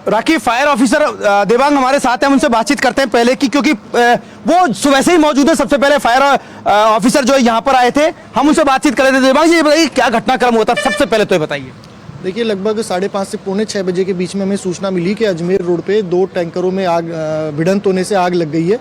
राखी fire officer Devang हमारे साथ हैं, उनसे बातचीत करते हैं पहले की, क्योंकि वो सुबह से ही मौजूद है। सबसे पहले फायर ऑफिसर जो यहाँ पर आए थे, हम उनसे बातचीत कर रहे थे। देवांग जी, ये बताइए क्या घटनाक्रम हुआ था, सबसे पहले तो ये बताइए। देखिए, लगभग 5:30 से पौने 6 बजे के बीच में हमें सूचना मिली कि अजमेर रोड पे 2 टैंकरों में आग भिड़ंत होने से आग लग गई है।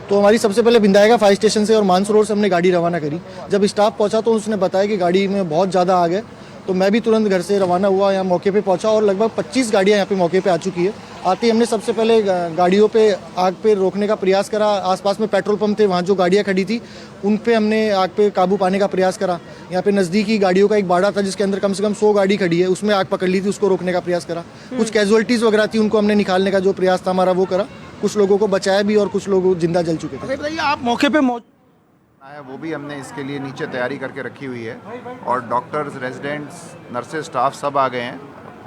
तो हमारी सबसे पहले विधायका फायर स्टेशन से और मानसरोवर से हमने गाड़ी रवाना करी। जब स्टाफ पहुंचा तो उसने बताया कि गाड़ी में बहुत ज़्यादा आग है, तो मैं भी तुरंत घर से रवाना हुआ, यहाँ मौके पे पहुंचा और लगभग 25 गाड़ियाँ यहाँ पे मौके पे आ चुकी है। आते ही हमने सबसे पहले गाड़ियों पे आग पे रोकने का प्रयास करा। आसपास में पेट्रोल पंप थे, वहाँ जो गाड़ियाँ खड़ी थी उन पे हमने आग पे काबू पाने का प्रयास करा। यहाँ पे नज़दीकी गाड़ियों का एक बाड़ा था जिसके अंदर कम से कम 100 गाड़ी खड़ी है, उसमें आग पकड़ ली थी, उसको रोकने का प्रयास करा। कुछ कैजुअलिटीज़ वगैरह थी, उनको हमने निकालने का जो प्रयास था हमारा वो करा। कुछ लोगों को बचाया भी और कुछ लोग जिंदा जल चुके थे। बताइए, आप मौके पे है वो भी हमने इसके लिए नीचे तैयारी करके रखी हुई है और डॉक्टर्स, रेजिडेंट्स, नर्सेज, स्टाफ सब आ गए हैं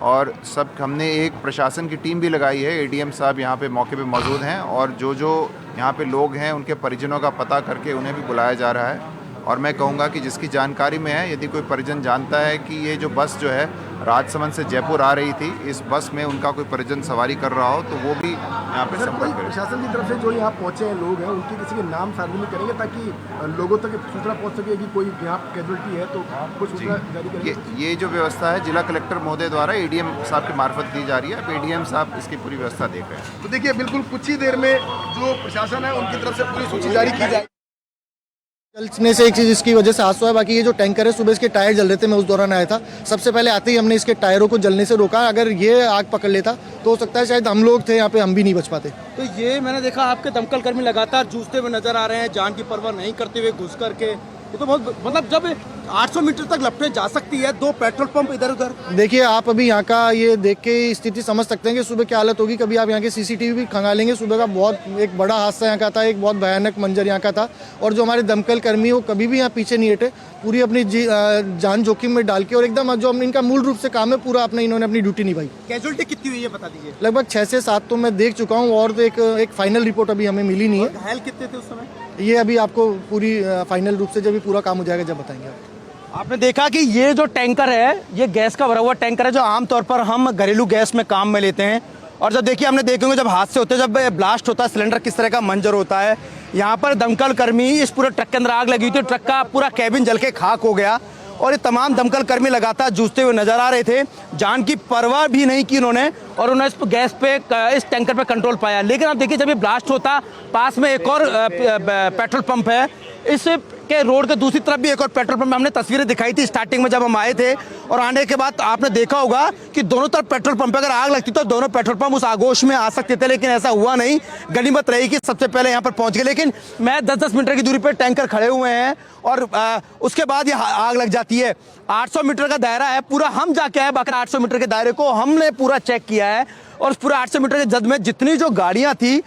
और सब हमने एक प्रशासन की टीम भी लगाई है। एडीएम साहब यहाँ पे मौके पे मौजूद हैं और जो यहाँ पे लोग हैं उनके परिजनों का पता करके उन्हें भी बुलाया जा रहा है। और मैं कहूँगा कि जिसकी जानकारी में है, यदि कोई परिजन जानता है कि ये जो बस जो है राजसमंद से जयपुर आ रही थी, इस बस में उनका कोई परिजन सवारी कर रहा हो, तो वो भी यहाँ पे संपर्क करें। प्रशासन की तरफ से जो यहाँ पहुँचे हैं लोग हैं, उनके किसी के नाम सार्वजनिक करेंगे ताकि लोगों तक सूचना पहुँच सके कि कोई यहाँ कैजुअलिटी है तो कुछ सूचना जारी करेंगे। ये जो व्यवस्था है जिला कलेक्टर महोदय द्वारा एडीएम साहब के मार्फत दी जा रही है। अब एडीएम साहब इसकी पूरी व्यवस्था देख रहे हैं। तो देखिए, बिल्कुल कुछ ही देर में जो प्रशासन है उनकी तरफ से पूरी सूची जारी की जाएगी। जलने से एक चीज़ इसकी वजह से हादसा है। बाकी ये जो टैंकर है, सुबह इसके टायर जल रहे थे, मैं उस दौरान आया था। सबसे पहले आते ही हमने इसके टायरों को जलने से रोका। अगर ये आग पकड़ लेता तो हो सकता है शायद हम लोग थे यहाँ पे, हम भी नहीं बच पाते। तो ये मैंने देखा आपके दमकल कर्मी लगातार जूझते हुए नजर आ रहे हैं, जान की परवाह नहीं करते हुए घुस करके। ये तो बहुत, मतलब जब 800 मीटर तक लपटें जा सकती है, 2 पेट्रोल पंप इधर उधर। देखिए, आप अभी यहाँ का ये देख के स्थिति समझ सकते हैं कि सुबह क्या हालत होगी। कभी आप यहाँ के सीसीटीवी भी खंगालेंगे, सुबह का बहुत एक बड़ा हादसा यहाँ का था, एक बहुत भयानक मंजर यहाँ का था। और जो हमारे दमकल कर्मी हो कभी भी यहाँ पीछे नहीं हटे, पूरी अपनी जान जोखिम में डाल के, और एकदम जो इनका मूल रूप से काम है पूरा अपना, इन्होंने अपनी ड्यूटी निभाई। कैजुअलिटी कितनी हुई है बता दीजिए। लगभग 6 से 7 तो मैं देख चुका हूँ और एक फाइनल रिपोर्ट अभी हमें मिली नहीं है। घायल कितने थे उस समय? ये अभी आपको पूरी फाइनल रूप से जब भी पूरा काम हो जाएगा जब बताएंगे आप। आपने देखा कि ये जो टैंकर है, ये गैस का भरा हुआ टैंकर है, जो आमतौर पर हम घरेलू गैस में काम में लेते हैं। और जब देखिए, हमने देखेंगे जब हादसे होते हैं, जब ब्लास्ट होता है सिलेंडर, किस तरह का मंजर होता है। यहाँ पर दमकल कर्मी, इस पूरे ट्रक के अंदर आग लगी हुई थी, ट्रक का पूरा कैबिन जल के खाक हो गया और ये तमाम दमकल कर्मी लगातार जूझते हुए नजर आ रहे थे। जान की परवाह भी नहीं की उन्होंने और उन्होंने इस गैस पे, इस टैंकर पे कंट्रोल पाया। लेकिन आप देखिए, जब ये ब्लास्ट होता, पास में एक और पेट्रोल पंप है, इस के रोड के दूसरी तरफ भी एक और पेट्रोल पंप। हमने तस्वीरें दिखाई थी स्टार्टिंग में जब हम आए थे, और आने के बाद आपने देखा होगा कि दोनों तरफ पेट्रोल पंप, अगर आग लगती तो दोनों पेट्रोल पंप उस आगोश में आ सकते थे, लेकिन ऐसा हुआ नहीं। गनीमत रही कि सबसे पहले यहाँ पर पहुंच गए। लेकिन मैं 10-10 मीटर की दूरी पर टैंकर खड़े हुए हैं और उसके बाद ये आग लग जाती है। 800 मीटर का दायरा है पूरा, हम जाके आए बाकी 800 मीटर के दायरे को हमने पूरा चेक किया है और पूरा 800 मीटर के जद में जितनी जो गाड़ियां थी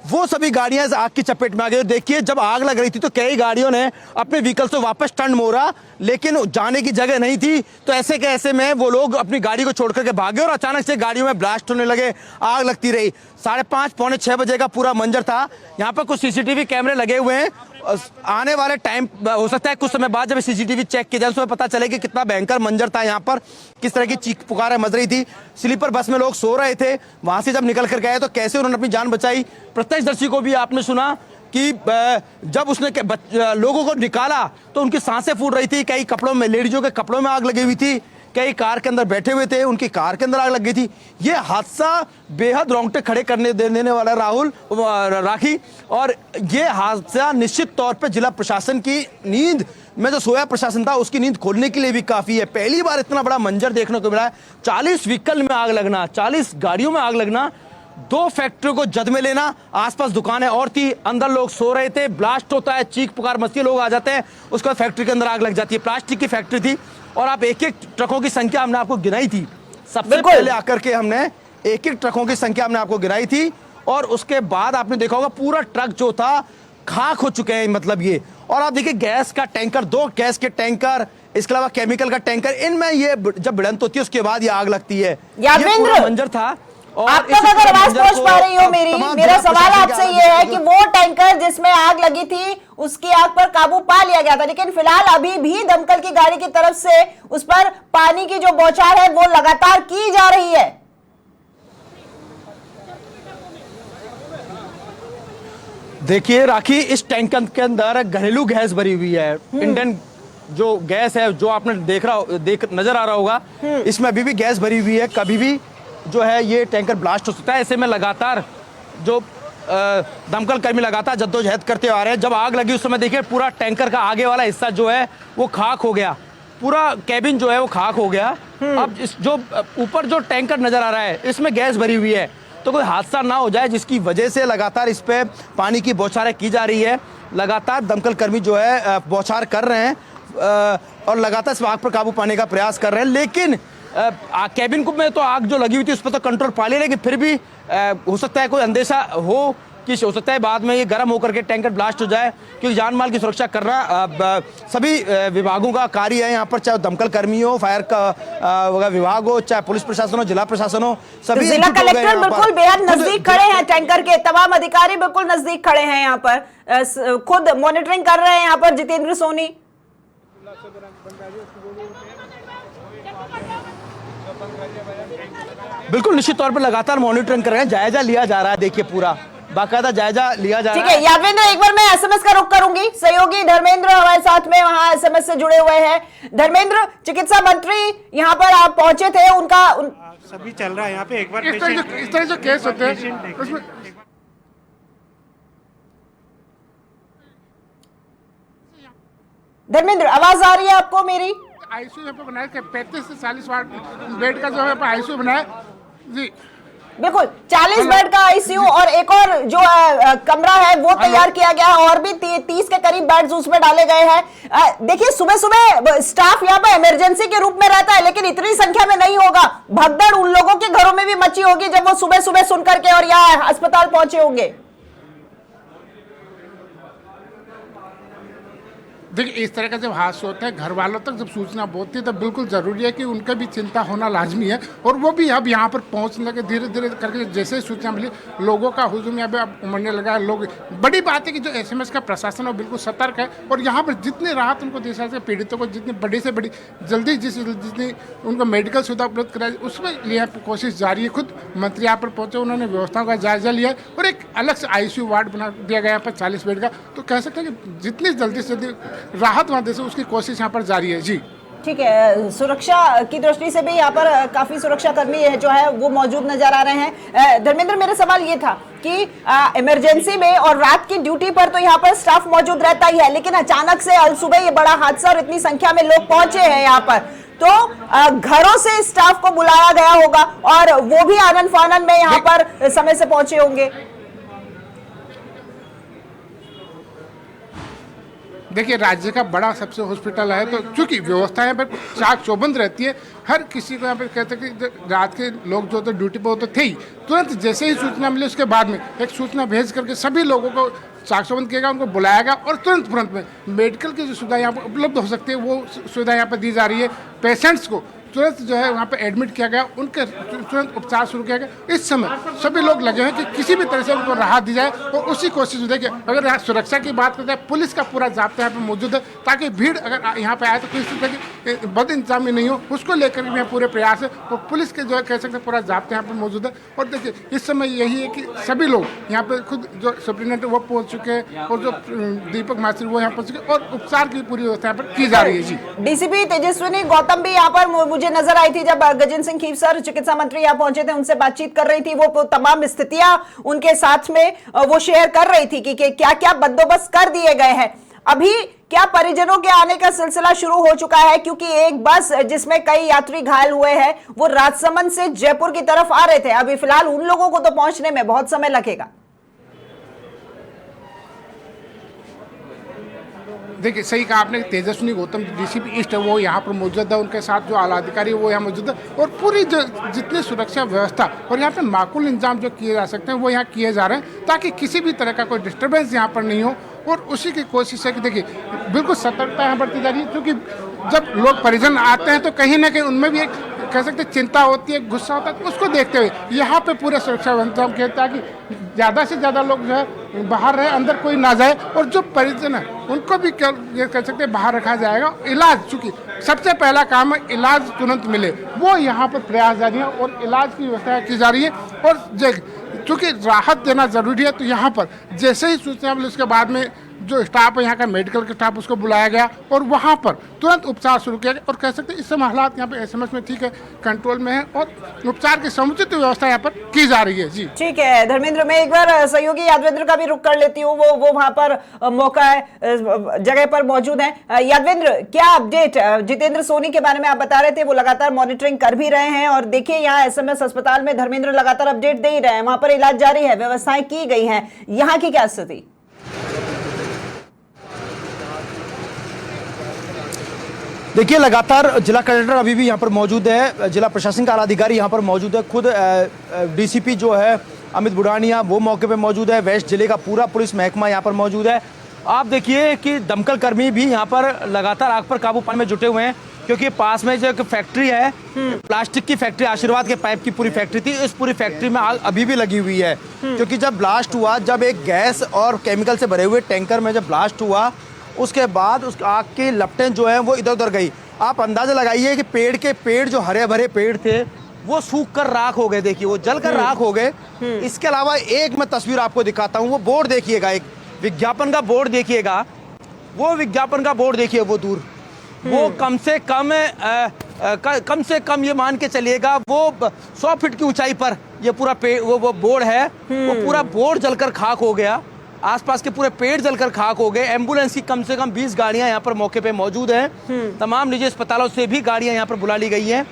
वो सभी गाड़ियां इस आग की चपेट में आ गई। देखिए, जब आग लग रही थी तो कई गाड़ियों ने अपने व्हीकल से वापस टर्न मोड़ा, लेकिन जाने की जगह नहीं थी। तो ऐसे के ऐसे में वो लोग अपनी गाड़ी को छोड़ करके भागे और अचानक से गाड़ियों में ब्लास्ट होने लगे, आग लगती रही। 5:30 पौने 6 बजे का पूरा मंजर था। यहाँ पर कुछ सीसीटीवी कैमरे लगे हुए हैं। आने वाले टाइम हो सकता है कुछ समय बाद जब सीसीटीवी चेक किया जाए, उसमें पता चले कि कितना भयंकर मंजर था। यहाँ पर किस तरह की चीख पुकारें मच रही थी। स्लीपर बस में लोग सो रहे थे, वहां से जब निकल कर गए तो कैसे उन्होंने अपनी जान बचाई। प्रत्यक्षदर्शी को भी आपने सुना कि जब उसने लोगों को निकाला तो उनकी सांसें फूट रही थी। कई कपड़ों में, लेडीजों के कपड़ों में आग लगी हुई थी, कई कार के अंदर बैठे हुए थे, उनकी कार के अंदर आग लग गई थी। ये हादसा बेहद रोंगटे खड़े करने देने वाला राहुल राखी, और ये हादसा निश्चित तौर पे जिला प्रशासन की नींद में जो सोया प्रशासन था उसकी नींद खोलने के लिए भी काफी है। पहली बार इतना बड़ा मंजर देखने को मिला है। 40 व्हीकल में आग लगना, 40 गाड़ियों में आग लगना, 2 फैक्ट्रियों को जद में लेना, आसपास दुकानें और थी, अंदर लोग सो रहे थे, ब्लास्ट होता है, चीख पुकार मचती है, लोग आ जाते हैं, उसके बाद फैक्ट्री के अंदर आग लग जाती है। प्लास्टिक की फैक्ट्री थी और आप एक एक ट्रकों की संख्या हमने आपको गिनाई थी। सबसे पहले आकर के हमने एक एक ट्रकों की संख्या हमने आपको गिनाई थी और उसके बाद आपने देखा होगा पूरा ट्रक जो था खाक हो चुके हैं, मतलब ये। और आप देखिए, गैस का टैंकर, 2 गैस के टैंकर, इसके अलावा केमिकल का टैंकर, इनमें ये जब भिड़ंत होती है उसके बाद ये आग लगती है। ये पूरा मंजर था और आप इसी तक अगर पूरे आवाज मंजर पहुंच को पा रही हो मेरी, तमाम मेरा जिला सवाल प्रशासन आपसे के ये है आला कि वो टैंकर जिसमें आग लगी थी उसकी आग पर काबू पा लिया गया था, लेकिन फिलहाल अभी भी दमकल की गाड़ी की तरफ से उस पर पानी की जो बौछार है वो लगातार की जा रही है। देखिए राखी, इस टैंकर के अंदर घरेलू गैस भरी हुई है। इंडियन जो गैस है, जो आपने देख नजर आ रहा होगा, इसमें अभी भी गैस भरी हुई है। कभी भी जो है ये टैंकर ब्लास्ट हो सकता है। ऐसे में लगातार जो दमकल कर्मी लगातार जद्दोजहद करते आ रहे हैं। जब आग लगी उस समय देखिए पूरा टैंकर का आगे वाला हिस्सा जो है वो खाक हो गया, पूरा कैबिन जो है वो खाक हो गया। अब इस जो ऊपर जो टैंकर नजर आ रहा है इसमें गैस भरी हुई है, तो कोई हादसा ना हो जाए जिसकी वजह से लगातार इस पे पानी की बौछारें की जा रही है। लगातार दमकल कर्मी जो है बौछार कर रहे हैं और लगातार इस आग पर काबू पाने का प्रयास कर रहे हैं। लेकिन कैबिन को में तो आग जो लगी हुई थी उस पर तो कंट्रोल पा लिया, लेकिन फिर भी हो सकता है कोई अंदेशा हो कि हो सकता है बाद में ये गर्म होकर के टैंकर ब्लास्ट हो जाए, क्योंकि जान माल की सुरक्षा करना सभी विभागों का कार्य है यहाँ पर, चाहे दमकल कर्मी हो, फायर का विभाग हो, चाहे पुलिस प्रशासन हो, जिला प्रशासन हो, सभी जिला कलेक्टर बिल्कुल बेहद नजदीक खड़े हैं टैंकर के, तमाम अधिकारी बिल्कुल नजदीक खड़े हैं यहाँ पर, खुद मॉनिटरिंग कर रहे हैं यहाँ पर जितेंद्र सोनी। बिल्कुल निश्चित तौर पर लगातार मॉनिटरिंग कर रहे हैं, जायजा लिया जा रहा है। देखिए पूरा बाकायदा जायजा लिया जा रहा है। ठीक है यादवेंद्र, एक बार मैं एसएमएस का रुख करूंगी, सहयोगी धर्मेंद्र हमारे साथ में वहां एसएमएस से जुड़े हुए हैं। धर्मेंद्र, चिकित्सा मंत्री यहाँ पर आप पहुंचे थे, उनका सभी चल रहा है यहाँ पे। एक बार इस तरह जो केस होते हैं उसमें धर्मेंद्र आवाज आ रही है आपको मेरी? आईसीयू यहाँ पे बनाया 35 से 40 बेड का जो है आईसीयू बनाया जी। बिल्कुल 40 बेड का आईसीयू और एक और जो कमरा है वो तैयार किया गया है, और भी 30 के करीब बेड्स उसमें डाले गए हैं। देखिए सुबह सुबह स्टाफ यहाँ पे इमरजेंसी के रूप में रहता है, लेकिन इतनी संख्या में नहीं होगा। भगदड़ उन लोगों के घरों में भी मची होगी जब वो सुबह सुबह सुन करके और यहाँ अस्पताल पहुंचे होंगे। देखिए इस तरह का जब हादसा होता है, घर वालों तक जब सूचना पहुंचती है तो बिल्कुल ज़रूरी है कि उनका भी चिंता होना लाजमी है, और वो भी अब यहाँ पर पहुँचने लगे धीरे धीरे करके। जैसे ही सूचना मिली लोगों का हुजूम यहाँ पे अब उमड़ने लगा है। लोग, बड़ी बात है कि जो एसएमएस का प्रशासन है वो बिल्कुल सतर्क है, और यहाँ पर जितनी राहत उनको दे सकते पीड़ितों को, जितनी बड़ी से बड़ी जल्दी जितनी उनको मेडिकल सुविधा उपलब्ध कराई, उसमें लिए कोशिश जारी है। खुद मंत्री यहाँ पर पहुँचे, उन्होंने व्यवस्थाओं का जायजा लिया और एक अलग से आईसीयू वार्ड बना दिया गया यहाँ पर 40 बेड का। तो कह सकते हैं कि जितनी जल्दी से जल्दी राहत वहाँ दे सके उसकी कोशिश यहाँ पर जारी है जी। ठीक है, सुरक्षा की दृष्टि से भी यहाँ पर काफी सुरक्षा कर्मी जो है वो मौजूद नजर आ रहे हैं। धर्मेंद्र, मेरा सवाल ये था कि इमरजेंसी में और रात की ड्यूटी पर तो यहाँ पर स्टाफ मौजूद रहता ही है, लेकिन अचानक से अल सुबह ये बड़ा हादसा और इतनी संख्या में लोग पहुंचे हैं यहाँ पर, तो घरों से स्टाफ को बुलाया गया होगा और वो भी आनन फानन में यहाँ पर समय से पहुंचे होंगे। देखिए राज्य का बड़ा सबसे हॉस्पिटल है, तो चूंकि व्यवस्था यहाँ पर चाक चौबंद रहती है, हर किसी को यहाँ पे कहते हैं कि रात के लोग जो तो ड्यूटी पे होते थे ही, तुरंत जैसे ही सूचना मिली उसके बाद में एक सूचना भेज करके सभी लोगों को चाक चौबंद किया गया, उनको बुलाया गया, और तुरंत में मेडिकल की जो सुविधा यहाँ पर उपलब्ध हो सकती है वो सुविधा यहाँ पर दी जा रही है। पेशेंट्स को तुरंत जो है वहाँ पे एडमिट किया गया, उनके तुरंत उपचार शुरू किया गया। इस समय सभी लोग लगे हैं कि किसी भी तरह से उनको राहत दी जाए, और उसी कोशिश में देखिए अगर यहाँ सुरक्षा की बात करते हैं, पुलिस का पूरा जाब्ता यहाँ पे मौजूद है, ताकि भीड़ अगर यहाँ पे आए तो किसी तरह की बद इंतजामी नहीं हो, उसको लेकर भी यहाँ पूरे प्रयास है, और पुलिस के जो है कह सकते हैं पूरा जाब्ता यहाँ पे मौजूद है। और देखिए इस समय यही है कि सभी लोग यहाँ पे, खुद जो सुप्रिंटेंडेंट वो पहुँच चुके हैं, और जो दीपक मास्टर वो यहाँ पहुँच चुके, और उपचार की पूरी व्यवस्था यहाँ पर की जा रही है जी। डीसीपी तेजस्विनी गौतम भी यहाँ पर नजर आई थी जब गजेंद्र सिंह खीवसर चिकित्सा मंत्री यहाँ पहुंचे थे, उनसे बातचीत कर रही थी, वो तमाम स्थितियां उनके साथ में वो शेयर कर रही थी कि क्या क्या बंदोबस्त कर दिए गए हैं। अभी क्या परिजनों के आने का सिलसिला शुरू हो चुका है, क्योंकि एक बस जिसमें कई यात्री घायल हुए हैं वो राजसमंद से जयपुर की तरफ आ रहे थे। अभी फिलहाल उन लोगों को तो पहुंचने में बहुत समय लगेगा। देखिए सही कहा आपने, तेजस्विनी गौतम डीसीपी ईस्ट है वो यहाँ पर मौजूद है, उनके साथ जो आला अधिकारी वो यहाँ मौजूद है, और पूरी जो जितनी सुरक्षा व्यवस्था और यहाँ पे माकूल इंतजाम जो किए जा सकते हैं वो यहाँ किए जा रहे हैं, ताकि किसी भी तरह का कोई डिस्टर्बेंस यहाँ पर नहीं हो। और उसी की कोशिश है कि देखिए बिल्कुल सतर्कता यहाँ बरती जा रही है, क्योंकि जब लोग परिजन आते हैं तो कहीं ना कहीं उनमें भी एक कह सकते चिंता होती है, गुस्सा होता है, तो उसको देखते हुए यहाँ पे पूरे सुरक्षा बंद हम कहते हैं कि ज़्यादा से ज़्यादा लोग जो है बाहर रहे, अंदर कोई ना जाए, और जो परिजन है उनको भी ये कह सकते हैं बाहर रखा जाएगा। इलाज, चूँकि सबसे पहला काम है इलाज तुरंत मिले, वो यहाँ पर प्रयास जारी है और इलाज की व्यवस्था की जा रही है। और चूँकि राहत देना ज़रूरी है, तो यहाँ पर जैसे ही सूचना मिली उसके बाद में जो स्टाफ है यहाँ का मेडिकल का स्टाफ उसको बुलाया गया और वहाँ पर तुरंत उपचार शुरू किया गया। और कह सकते हैं इस समय हालात यहाँ पे एसएमएस में ठीक है, कंट्रोल में है और उपचार की समुचित व्यवस्था यहाँ पर की जा रही है। जी ठीक है धर्मेंद्र, मैं एक बार सहयोगी यादवेंद्र का भी रुख कर लेती हूँ, वो वहाँ पर मौका है, जगह पर मौजूद है। यादवेंद्र, क्या अपडेट? जितेंद्र सोनी के बारे में आप बता रहे थे, वो लगातार मॉनिटरिंग कर भी रहे हैं और देखिए यहाँ एसएमएस अस्पताल में धर्मेंद्र लगातार अपडेट दे ही रहे हैं, वहां पर इलाज जारी है, व्यवस्थाएं की गई हैं, यहाँ की क्या स्थिति? देखिए लगातार जिला कलेक्टर अभी भी यहाँ पर मौजूद है, जिला प्रशासन का आला अधिकारी यहाँ पर मौजूद है, खुद डीसीपी जो है अमित बुढ़ानिया वो मौके पे मौजूद है, वेस्ट जिले का पूरा पुलिस महकमा यहाँ पर मौजूद है। आप देखिए कि दमकल कर्मी भी यहाँ पर लगातार आग पर काबू पाने में जुटे हुए हैं, क्योंकि पास में जो एक फैक्ट्री है, प्लास्टिक की फैक्ट्री, आशीर्वाद के पाइप की पूरी फैक्ट्री थी, इस पूरी फैक्ट्री में आग अभी भी लगी हुई है। क्योंकि जब ब्लास्ट हुआ, जब एक गैस और केमिकल से भरे हुए टैंकर में जब ब्लास्ट हुआ, उसके बाद उस आग की लपटें जो है वो इधर उधर गई। आप अंदाजा लगाइए कि पेड़ जो हरे भरे पेड़ थे वो सूख कर राख हो गए, देखिए वो जल कर राख हो गए। इसके अलावा एक मैं तस्वीर आपको दिखाता हूँ, वो बोर्ड देखिएगा, एक विज्ञापन का बोर्ड देखिएगा, वो विज्ञापन का बोर्ड देखिए, वो दूर, वो कम से कम ये मान के चलिएगा वो 100 फीट की ऊंचाई पर ये पूरा वो बोर्ड है, वो पूरा बोर्ड जलकर खाक हो गया, आसपास के पूरे पेड़ जलकर खाक हो गए। एम्बुलेंस की कम से कम 20 गाड़ियां यहाँ पर मौके पे मौजूद हैं, तमाम निजी अस्पतालों से भी गाड़ियां यहाँ पर बुला ली गई हैं।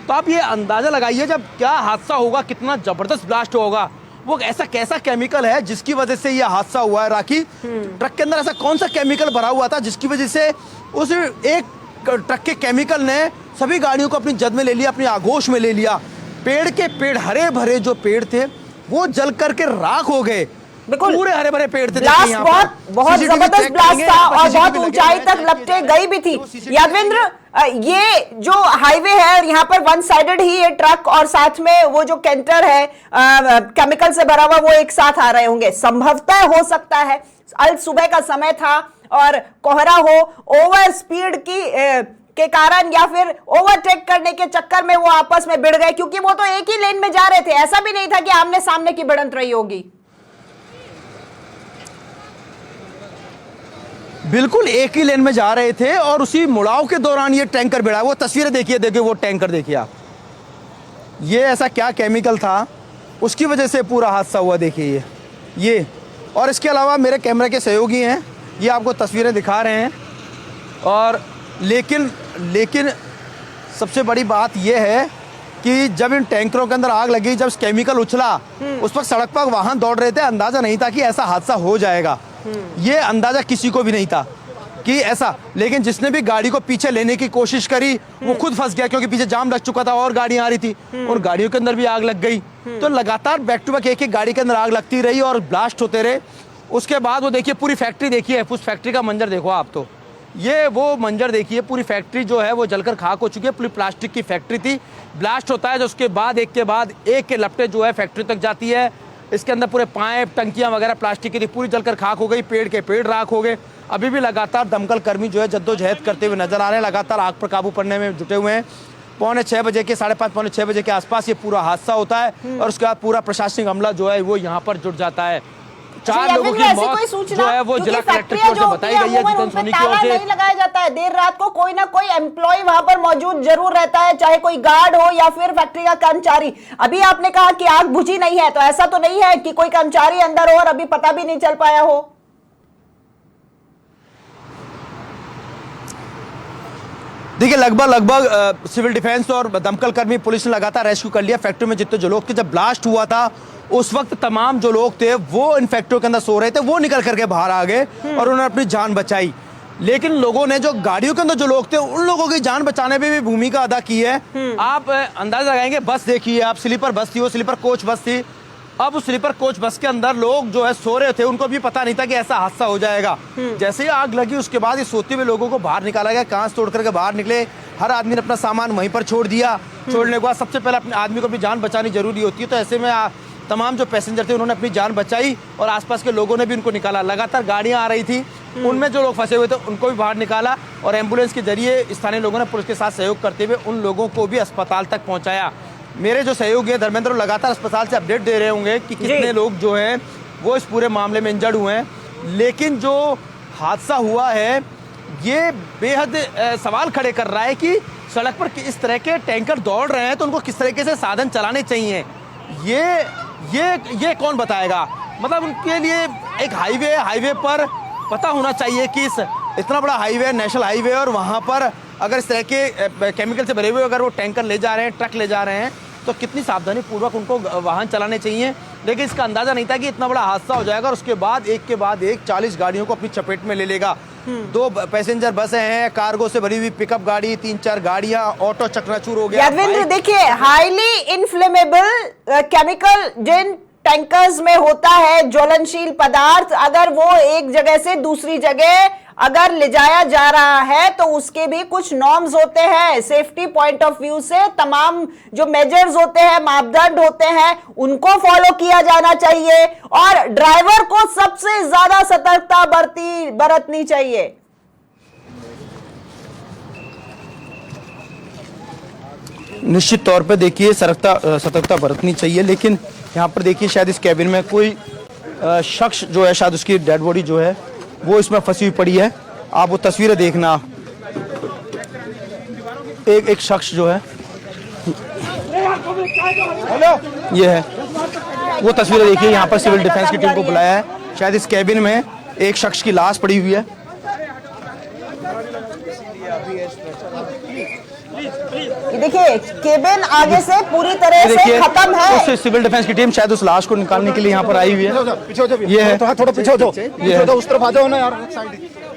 तो आप ये अंदाजा लगाइए जब क्या हादसा होगा, कितना जबरदस्त ब्लास्ट होगा, वो ऐसा कैसा केमिकल है जिसकी वजह से ये हादसा हुआ है। राखी, ट्रक के अंदर ऐसा कौन सा केमिकल भरा हुआ था जिसकी वजह से उस एक ट्रक के केमिकल ने सभी गाड़ियों को अपनी जद में ले लिया, अपनी आगोश में ले लिया। पेड़ के पेड़, हरे भरे जो पेड़ थे वो जल करके राख हो गए, पूरे हरे भरे पेड़ थे। ब्लास्ट बहुत जबरदस्त ब्लास्ट था और बहुत ऊंचाई तक लपटे गई भी थी। यादवेंद्र, ये जो हाईवे है यहाँ पर वन साइडेड ही ये ट्रक और साथ में वो जो कैंटर है केमिकल से भरा हुआ, वो एक साथ आ रहे होंगे। संभवतः हो सकता है अल सुबह का समय था और कोहरा हो, ओवर स्पीड के कारण या फिर ओवरटेक करने के चक्कर में वो आपस में भिड़ गए, क्योंकि वो तो एक ही लेन में जा रहे थे, ऐसा भी नहीं था कि आमने सामने की भिड़ंत रही होगी। बिल्कुल एक ही लेन में जा रहे थे और उसी मुड़ाव के दौरान ये टैंकर भिड़ा। वो तस्वीरें देखिए वो टैंकर देखिए आप, ये ऐसा क्या केमिकल था उसकी वजह से पूरा हादसा हुआ। देखिए ये और इसके अलावा मेरे कैमरे के सहयोगी हैं, ये आपको तस्वीरें दिखा रहे हैं। और लेकिन सबसे बड़ी बात यह है कि जब इन टैंकरों के अंदर आग लगी, जब केमिकल उछला, उस वक्त सड़क पर वाहन दौड़ रहे थे, अंदाजा नहीं था कि ऐसा हादसा हो जाएगा। ये अंदाजा किसी को भी नहीं था कि ऐसा, लेकिन जिसने भी गाड़ी को पीछे लेने की कोशिश करी वो खुद फंस गया, क्योंकि पीछे जाम लग चुका था और गाड़ियां आ रही थी और गाड़ियों के अंदर भी आग लग गई। तो लगातार बैक टू बैक एक गाड़ी के अंदर आग लगती रही और ब्लास्ट होते रहे। उसके बाद वो देखिए पूरी फैक्ट्री देखिए, उस फैक्ट्री का मंजर देखो आप, तो ये वो मंजर देखिए, पूरी फैक्ट्री जो है वो जलकर खाक हो चुकी है। पूरी प्लास्टिक की फैक्ट्री थी, ब्लास्ट होता है जो उसके बाद एक के बाद एक के लपटे जो है फैक्ट्री तक जाती है। इसके अंदर पूरे पाइप, टंकियां वगैरह प्लास्टिक की थी, पूरी जलकर खाक हो गई, पेड़ के पेड़ राख हो गए। अभी भी लगातार दमकल कर्मी जो है जद्दोजहद करते हुए नजर आ रहे हैं, लगातार आग पर काबू पाने में जुटे हुए हैं। 5:45 बजे के 5:30 पौने 6 बजे के आसपास ये पूरा हादसा होता है और उसके बाद पूरा प्रशासनिक अमला जो है वो यहाँ पर जुट जाता है। 4 लोगों की मौत जो है वो जिला कलेक्टर की ओर से बताई गई है, जितेंद्र सोनी की ओर से। नहीं लगाया जाता है, देर रात को कोई ना कोई एम्प्लॉय वहां पर मौजूद जरूर रहता है, चाहे कोई गार्ड हो या फिर फैक्ट्री का कर्मचारी। अभी आपने कहा कि आग बुझी नहीं है, तो ऐसा तो नहीं है कि कोई कर्मचारी अंदर हो और अभी पता भी नहीं चल पाया हो? देखिए लगभग सिविल डिफेंस और दमकल कर्मी, पुलिस ने लगातार रेस्क्यू कर लिया। फैक्ट्री में जितने जो लोग थे, जब ब्लास्ट हुआ था उस वक्त तमाम जो लोग थे वो इन फैक्ट्रियों के अंदर सो रहे थे, वो निकल करके बाहर आ गए और उन्होंने अपनी जान बचाई। लेकिन लोगों ने, जो गाड़ियों के अंदर जो लोग थे, उन लोगों की जान बचाने में भी भूमिका अदा की है। आप अंदाजा लगाएंगे, बस देखिए आप, स्लीपर बस थी, वो स्लीपर कोच बस थी। अब उस स्लीपर कोच बस के अंदर लोग जो है सो रहे थे, उनको भी पता नहीं था कि ऐसा हादसा हो जाएगा। जैसे ही आग लगी उसके बाद ये सोते हुए लोगों को बाहर निकाला गया, कांच तोड़ करके बाहर निकले, हर आदमी ने अपना सामान वहीं पर छोड़ दिया। छोड़ने के बाद सबसे पहले अपने आदमी को अपनी जान बचानी जरूरी होती है, तो ऐसे में तमाम जो पैसेंजर थे उन्होंने अपनी जान बचाई और आसपास के लोगों ने भी उनको निकाला। लगातार गाड़ियां आ रही थी, उनमें जो लोग फंसे हुए थे उनको भी बाहर निकाला और एम्बुलेंस के जरिए स्थानीय लोगों ने पुलिस के साथ सहयोग करते हुए उन लोगों को भी अस्पताल तक पहुंचाया। मेरे जो सहयोगी हैं धर्मेंद्र लगातार अस्पताल से अपडेट दे रहे होंगे कि कितने लोग जो हैं वो इस पूरे मामले में इंजर्ड हुए हैं। लेकिन जो हादसा हुआ है ये बेहद सवाल खड़े कर रहा है कि सड़क पर इस तरह के टैंकर दौड़ रहे हैं तो उनको किस तरीके से साधन चलाने चाहिए, ये कौन बताएगा। मतलब उनके लिए एक हाईवे पर पता होना चाहिए कि इतना बड़ा हाईवे, नेशनल हाईवे, और वहाँ पर अगर इस तरह के केमिकल से भरे हुए अगर वो टैंकर ले जा रहे हैं, ट्रक ले जा रहे हैं, तो कितनी सावधानी पूर्वक उनको वाहन चलाने चाहिए। लेकिन इसका अंदाजा नहीं था कि इतना बड़ा हादसा हो जाएगा और उसके बाद एक के बाद एक 40 गाड़ियों को अपनी चपेट में ले लेगा। 2 पैसेंजर बसें हैं, कार्गो से भरी हुई पिकअप गाड़ी, 3-4 गाड़ियां, ऑटो चकनाचूर हो गया। यादवेंद्र देखिए, हाईली इनफ्लेमेबल केमिकल जिन टैंकर्स में होता है, ज्वलनशील पदार्थ, अगर वो एक जगह से दूसरी जगह अगर ले जाया जा रहा है तो उसके भी कुछ नॉर्म्स होते हैं। सेफ्टी पॉइंट ऑफ व्यू से तमाम जो मेजर्स होते हैं, मापदंड होते हैं, उनको फॉलो किया जाना चाहिए और ड्राइवर को सबसे ज्यादा सतर्कता बरतनी चाहिए। निश्चित तौर पे देखिए सतर्कता बरतनी चाहिए। लेकिन यहाँ पर देखिए शायद इस कैबिन में कोई शख्स जो है, शायद उसकी डेड बॉडी जो है वो इसमें फंसी हुई पड़ी है। आप वो तस्वीरें देखना, एक शख्स जो है ये है, वो तस्वीरें देखिए। यहाँ पर सिविल डिफेंस की टीम को बुलाया है, शायद इस कैबिन में एक शख्स की लाश पड़ी हुई है। देखिए केबिन आगे से पूरी तरह से खत्म है। उस सिविल डिफेंस की टीम शायद उस लाश को निकालने के लिए यहाँ पर आई हुई है। ये है, थोड़ा पीछे हो जाओ, उस तरफ आ जाओ ना यार।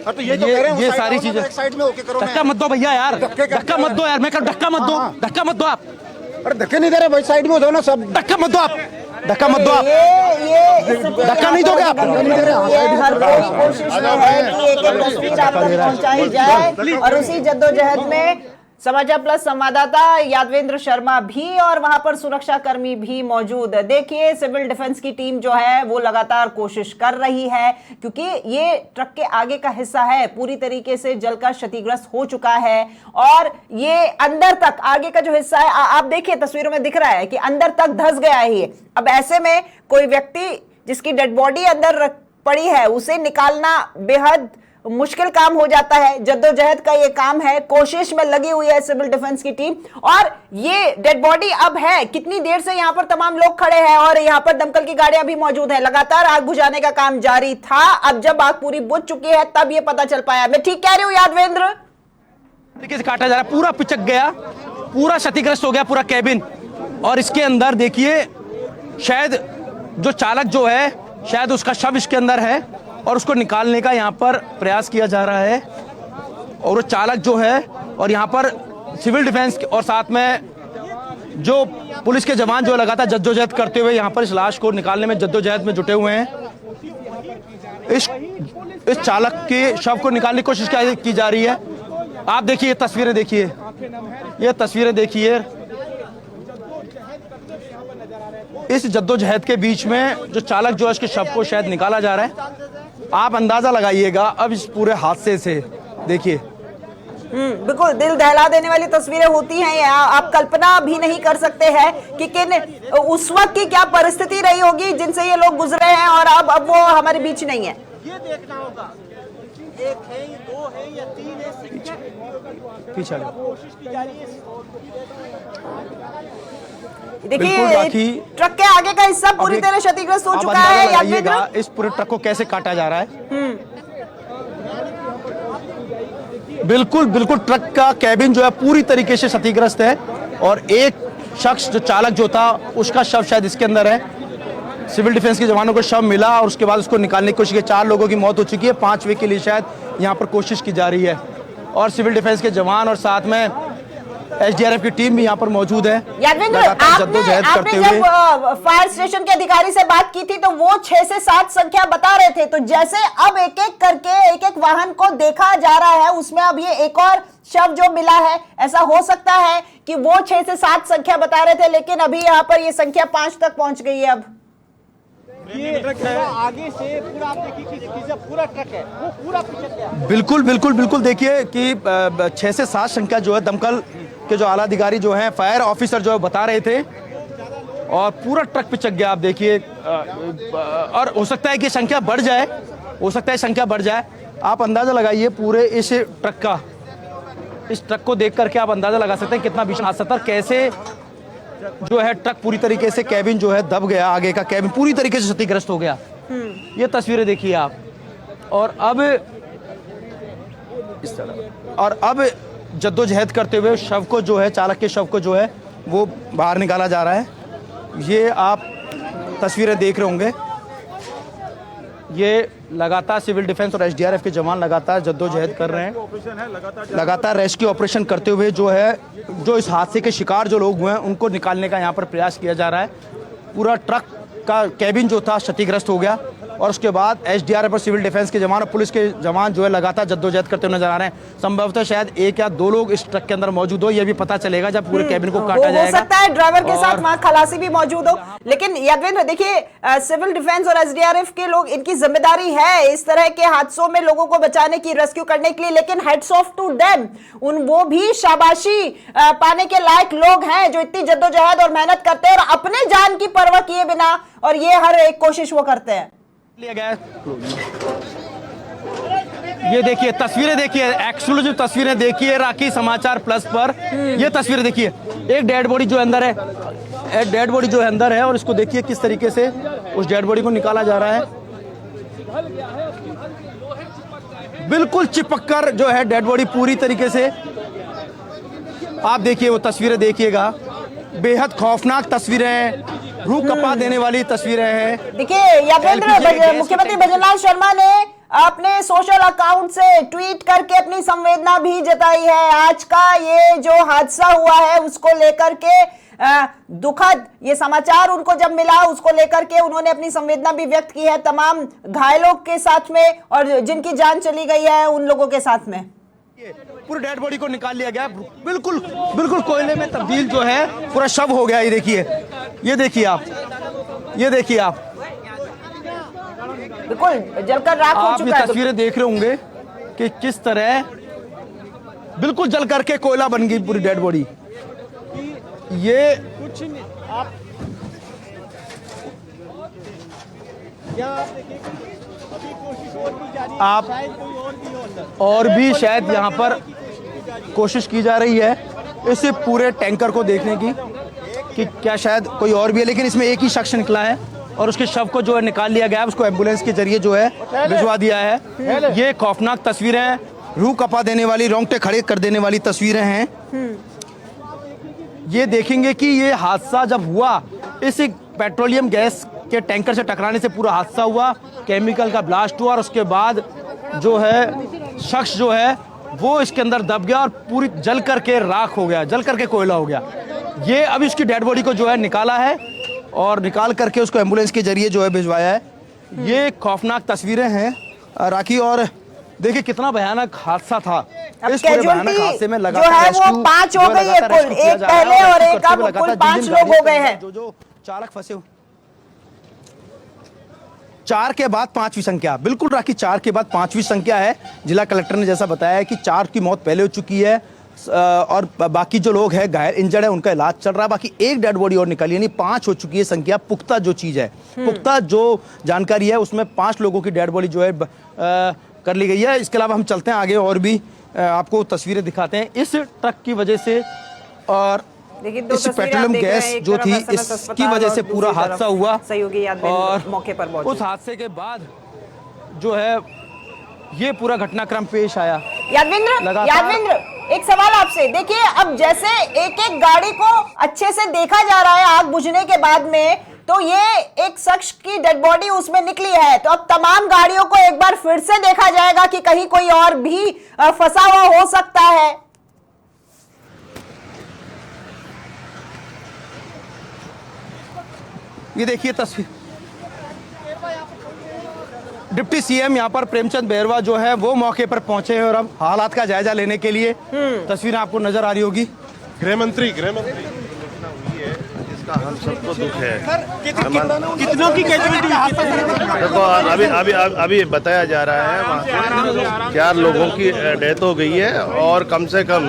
तो ये सारी चीजें साइड में होके करो। धक्का मत दो भैया यार, धक्का मत दो यार, मैं कह धक्का मत दो, धक्का मत दो आप। अरे धक्के नहीं दे रहे भाई, साइड में हो जाओ ना सब। धक्का मत दो आप, धक्का मत दो आप, धक्का नहीं दोगे आप। हर कोई कोशिश में है कि एक तस्वीर आप तक पहुंचाई जाए और उसी जद्दोजहद में समाचार प्लस संवाददाता यादवेंद्र शर्मा भी और वहां पर सुरक्षा कर्मी भी मौजूद। देखिए सिविल डिफेंस की टीम जो है वो लगातार कोशिश कर रही है क्योंकि ये ट्रक के आगे का हिस्सा है, पूरी तरीके से जलकर क्षतिग्रस्त हो चुका है और ये अंदर तक आगे का जो हिस्सा है, आप देखिए तस्वीरों में दिख रहा है कि अंदर तक धंस गया है ये। अब ऐसे में कोई व्यक्ति जिसकी डेड बॉडी अंदर पड़ी है उसे निकालना बेहद मुश्किल काम हो जाता है। जद्दोजहद का ये काम है, कोशिश में लगी हुई है सिविल डिफेंस की टीम और ये डेड बॉडी अब है। कितनी देर से यहाँ पर तमाम लोग खड़े हैं और यहाँ पर दमकल की गाड़ियां भी मौजूद है। लगातार आग बुझाने का काम जारी था। अब जब आग पूरी बुझ चुकी है तब ये पता चल पाया। मैं ठीक कह रही हूँ यादवेंद्र? तरीके से काटा जा रहा है, पूरा पिचक गया, पूरा क्षतिग्रस्त हो गया पूरा कैबिन। और इसके अंदर देखिए शायद जो चालक जो है शायद उसका शव इसके अंदर है और उसको निकालने का यहाँ पर प्रयास किया जा रहा है। और वो चालक जो है और यहाँ पर सिविल डिफेंस और साथ में जो पुलिस के जवान जो लगातार जद्दोजहद करते हुए यहाँ पर इस लाश को निकालने में जद्दोजहद में जुटे हुए हैं। इस चालक के शव को निकालने की कोशिश की जा रही है। आप देखिए तस्वीरें देखिए, ये तस्वीरें देखिए। इस जद्दोजहद के बीच में जो चालक जो है उसके शव को शायद निकाला जा रहा है। आप अंदाजा लगाइएगा अब इस पूरे हादसे से। देखिए बिल्कुल दिल दहला देने वाली तस्वीरें होती हैं। आप कल्पना भी नहीं कर सकते हैं कि किन उस वक्त की क्या परिस्थिति रही होगी जिनसे ये लोग गुजरे हैं और अब वो हमारे बीच नहीं है। ये देखना होगा एक है, दो है या तीन है, पीछे कोशिश की जा रही है। देखिए ट्रक के आगे का हिस्सा पूरी तरह क्षतिग्रस्त हो चुका है। यादवेंद्र, इस पूरे ट्रक को कैसे काटा जा रहा है। बिल्कुल बिल्कुल ट्रक का कैबिन जो है पूरी तरीके से क्षतिग्रस्त है और एक शख्स जो चालक जो था उसका शव शायद इसके अंदर है। सिविल डिफेंस के जवानों को शव मिला और उसके बाद उसको निकालने की कोशिश की। 4 लोगों की मौत हो चुकी है, 5वें के लिए शायद यहाँ पर कोशिश की जा रही है। और सिविल डिफेंस के जवान और साथ में एसडीआरएफ की टीम भी यहाँ पर मौजूद है। यादवेंद्र, लगातार आपने जद्दोजहद करते हुए। जब फायर स्टेशन के अधिकारी से बात की थी तो वो 6 से 7 संख्या बता रहे थे, तो जैसे अब एक एक करके एक एक वाहन को देखा जा रहा है, उसमें अब ये एक और शव जो मिला है, ऐसा हो सकता है कि वो 6 से 7 संख्या बता रहे थे, लेकिन अभी यहाँ पर ये संख्या 5 तक पहुंच गई है। अब आगे से पूरा आप देखिए कि जब पूरा ट्रक है वो पूरा पीछे गया। बिल्कुल बिल्कुल बिल्कुल, देखिए कि 6 से 7 संख्या जो है दमकल के जो आला अधिकारी जो हैं, फायर ऑफिसर जो है बता रहे थे, और पूरा ट्रक पिचक गया। आप देखिए, और हो सकता है कि संख्या बढ़ जाए, हो सकता है संख्या बढ़ जाए। आप अंदाजा लगाइए पूरे इस ट्रक का, इस ट्रक को देख करके आप अंदाजा लगा सकते हैं कितना भीषण हादसा था। कैसे जो है ट्रक पूरी तरीके से, कैबिन जो है दब गया, आगे का कैबिन पूरी तरीके से क्षतिग्रस्त हो गया। ये तस्वीरें देखिए आप। और अब इस तरह, और अब जद्दोजहद करते हुए शव को जो है, चालक के शव को जो है वो बाहर निकाला जा रहा है। ये आप तस्वीरें देख रहे होंगे। ये लगातार सिविल डिफेंस और एसडीआरएफ के जवान लगातार जद्दोजहद कर रहे हैं, लगातार रेस्क्यू ऑपरेशन करते हुए जो है, जो इस हादसे के शिकार जो लोग हुए हैं उनको निकालने का यहाँ पर प्रयास किया जा रहा है। पूरा ट्रक का कैबिन जो था क्षतिग्रस्त हो गया, और उसके बाद एसडीआरएफ और सिविल डिफेंस के जवान और पुलिस के जवान जो है लगातार जद्दोजहद करते हुए नजर आ रहे हैं। संभवतः शायद 1 या 2 लोग इस ट्रक के अंदर मौजूद हो, यह भी पता चलेगा जब पूरे कैबिन को काटा जाएगा। हो सकता है ड्राइवर के साथ वहां खलासी भी मौजूद हो। लेकिन यादवेंद्र देखिए, सिविल डिफेंस और एसडीआरएफ के लोग, इनकी जिम्मेदारी है इस तरह के हादसों में लोगों को बचाने की, रेस्क्यू करने के लिए, लेकिन हेड्स ऑफ टू देम, वो भी शाबाशी पाने के लायक लोग हैं जो इतनी जद्दोजहद और मेहनत करते हैं और अपने जान की परवाह किए बिना, और ये हर एक कोशिश वो करते हैं। लिया गया। ये देखिए तस्वीरें, देखिए एक्सक्लूसिव तस्वीरें देखिए राखी समाचार प्लस पर। ये तस्वीरें देखिए, एक डेड बॉडी जो अंदर है, एक डेड बॉडी जो है अंदर है, और इसको देखिए किस तरीके से उस डेड बॉडी को निकाला जा रहा है। बिल्कुल चिपक कर जो है डेड बॉडी पूरी तरीके से। आप देखिए वो तस्वीरें देखिएगा, बेहद खौफनाक तस्वीरें, रूह कपा देने वाली तस्वीरें हैं। देखिए यादवेंद्र, मुख्यमंत्री भजनलाल शर्मा ने अपने सोशल अकाउंट से ट्वीट करके अपनी संवेदना भी जताई है। आज का ये जो हादसा हुआ है उसको लेकर के दुखद ये समाचार उनको जब मिला, उसको लेकर के उन्होंने अपनी संवेदना भी व्यक्त की है तमाम घायलों के साथ में, और जिनकी जान चली गई है उन लोगों के साथ में। पूरी डेड बॉडी को निकाल लिया गया, बिल्कुल बिल्कुल कोयले में तब्दील जो है पूरा शव हो गया। ये देखिए, ये देखिए आप, ये देखिए आप, बिल्कुल जलकर राख हो आप चुका ये है। तस्वीरें देख रहे होंगे कि किस तरह बिल्कुल जल करके कोयला बन गई पूरी डेड बॉडी। ये कुछ आप देखिए, अभी कोशिश और की जा रही है, आप शायद कोई और भी हो अंदर, और भी शायद यहाँ पर कोशिश की जा रही है इस पूरे टैंकर को देखने की कि क्या शायद कोई और भी है, लेकिन इसमें एक ही शख्स निकला है और उसके शव को जो है निकाल लिया गया है, उसको एम्बुलेंस के जरिए जो है भिजवा दिया है। ये खौफनाक तस्वीरें हैं, रूह कपा देने वाली, रोंगटे खड़े कर देने वाली तस्वीरें हैं। ये देखेंगे कि ये हादसा जब हुआ, इस पेट्रोलियम गैस के टैंकर से टकराने से पूरा हादसा हुआ, केमिकल का ब्लास्ट हुआ, और उसके बाद जो है शख्स जो है वो इसके अंदर दब गया और पूरी जल करके राख हो गया, जल करके कोयला हो गया। ये अब इसकी डेड बॉडी को जो है निकाला है और निकाल करके उसको एम्बुलेंस के जरिए जो है भिजवाया है। ये खौफनाक तस्वीरें हैं राखी, और देखिए कितना भयानक हादसा था। इस पूरे भयानक हादसे में लगातार जो है वो 5 हो गई है कुल, एक पहले और एक अब, कुल 5 लोग हो गए हैं। जो चालक फंसे हुए, 4 के बाद 5वीं संख्या, बिल्कुल राखी 4 के बाद 5वीं संख्या है। जिला कलेक्टर ने जैसा बताया है कि 4 की मौत पहले हो चुकी है और बाकी जो लोग हैं घायल इंजर्ड है, उनका इलाज चल रहा है। बाकी एक डेड बॉडी और निकाली, यानी 5 हो चुकी है संख्या। पुख्ता जो चीज है, पुख्ता जो जानकारी है उसमें 5 लोगों की डेड बॉडी जो है कर ली गई है। इसके अलावा हम चलते हैं आगे और भी आपको तस्वीरें दिखाते हैं इस ट्रक की वजह से, और इस पेट्रोलियम गैस जो थी इसकी वजह से पूरा हादसा हुआ। और मौके पर उस हादसे के बाद जो है ये पूरा घटनाक्रम पेश आया। यादवेंद्र एक सवाल आपसे, देखिए अब जैसे एक एक गाड़ी को अच्छे से देखा जा रहा है आग बुझने के बाद में, तो ये एक शख्स की डेड बॉडी उसमें निकली है, तो अब तमाम गाड़ियों को एक बार फिर से देखा जाएगा कि कहीं कोई और भी फंसा हुआ हो सकता है। ये देखिए तस्वीर, डिप्टी सीएम यहाँ पर प्रेमचंद बैरवा जो है वो मौके पर पहुंचे हैं और अब हालात का जायजा लेने के लिए तस्वीरें आपको नजर आ रही होगी। गृह मंत्री जिसका हम सबको दुख है। कितनों की कैजुअलिटी देखो अभी बताया जा रहा है वहाँ से 4 लोगों की डेथ हो गई है और कम से कम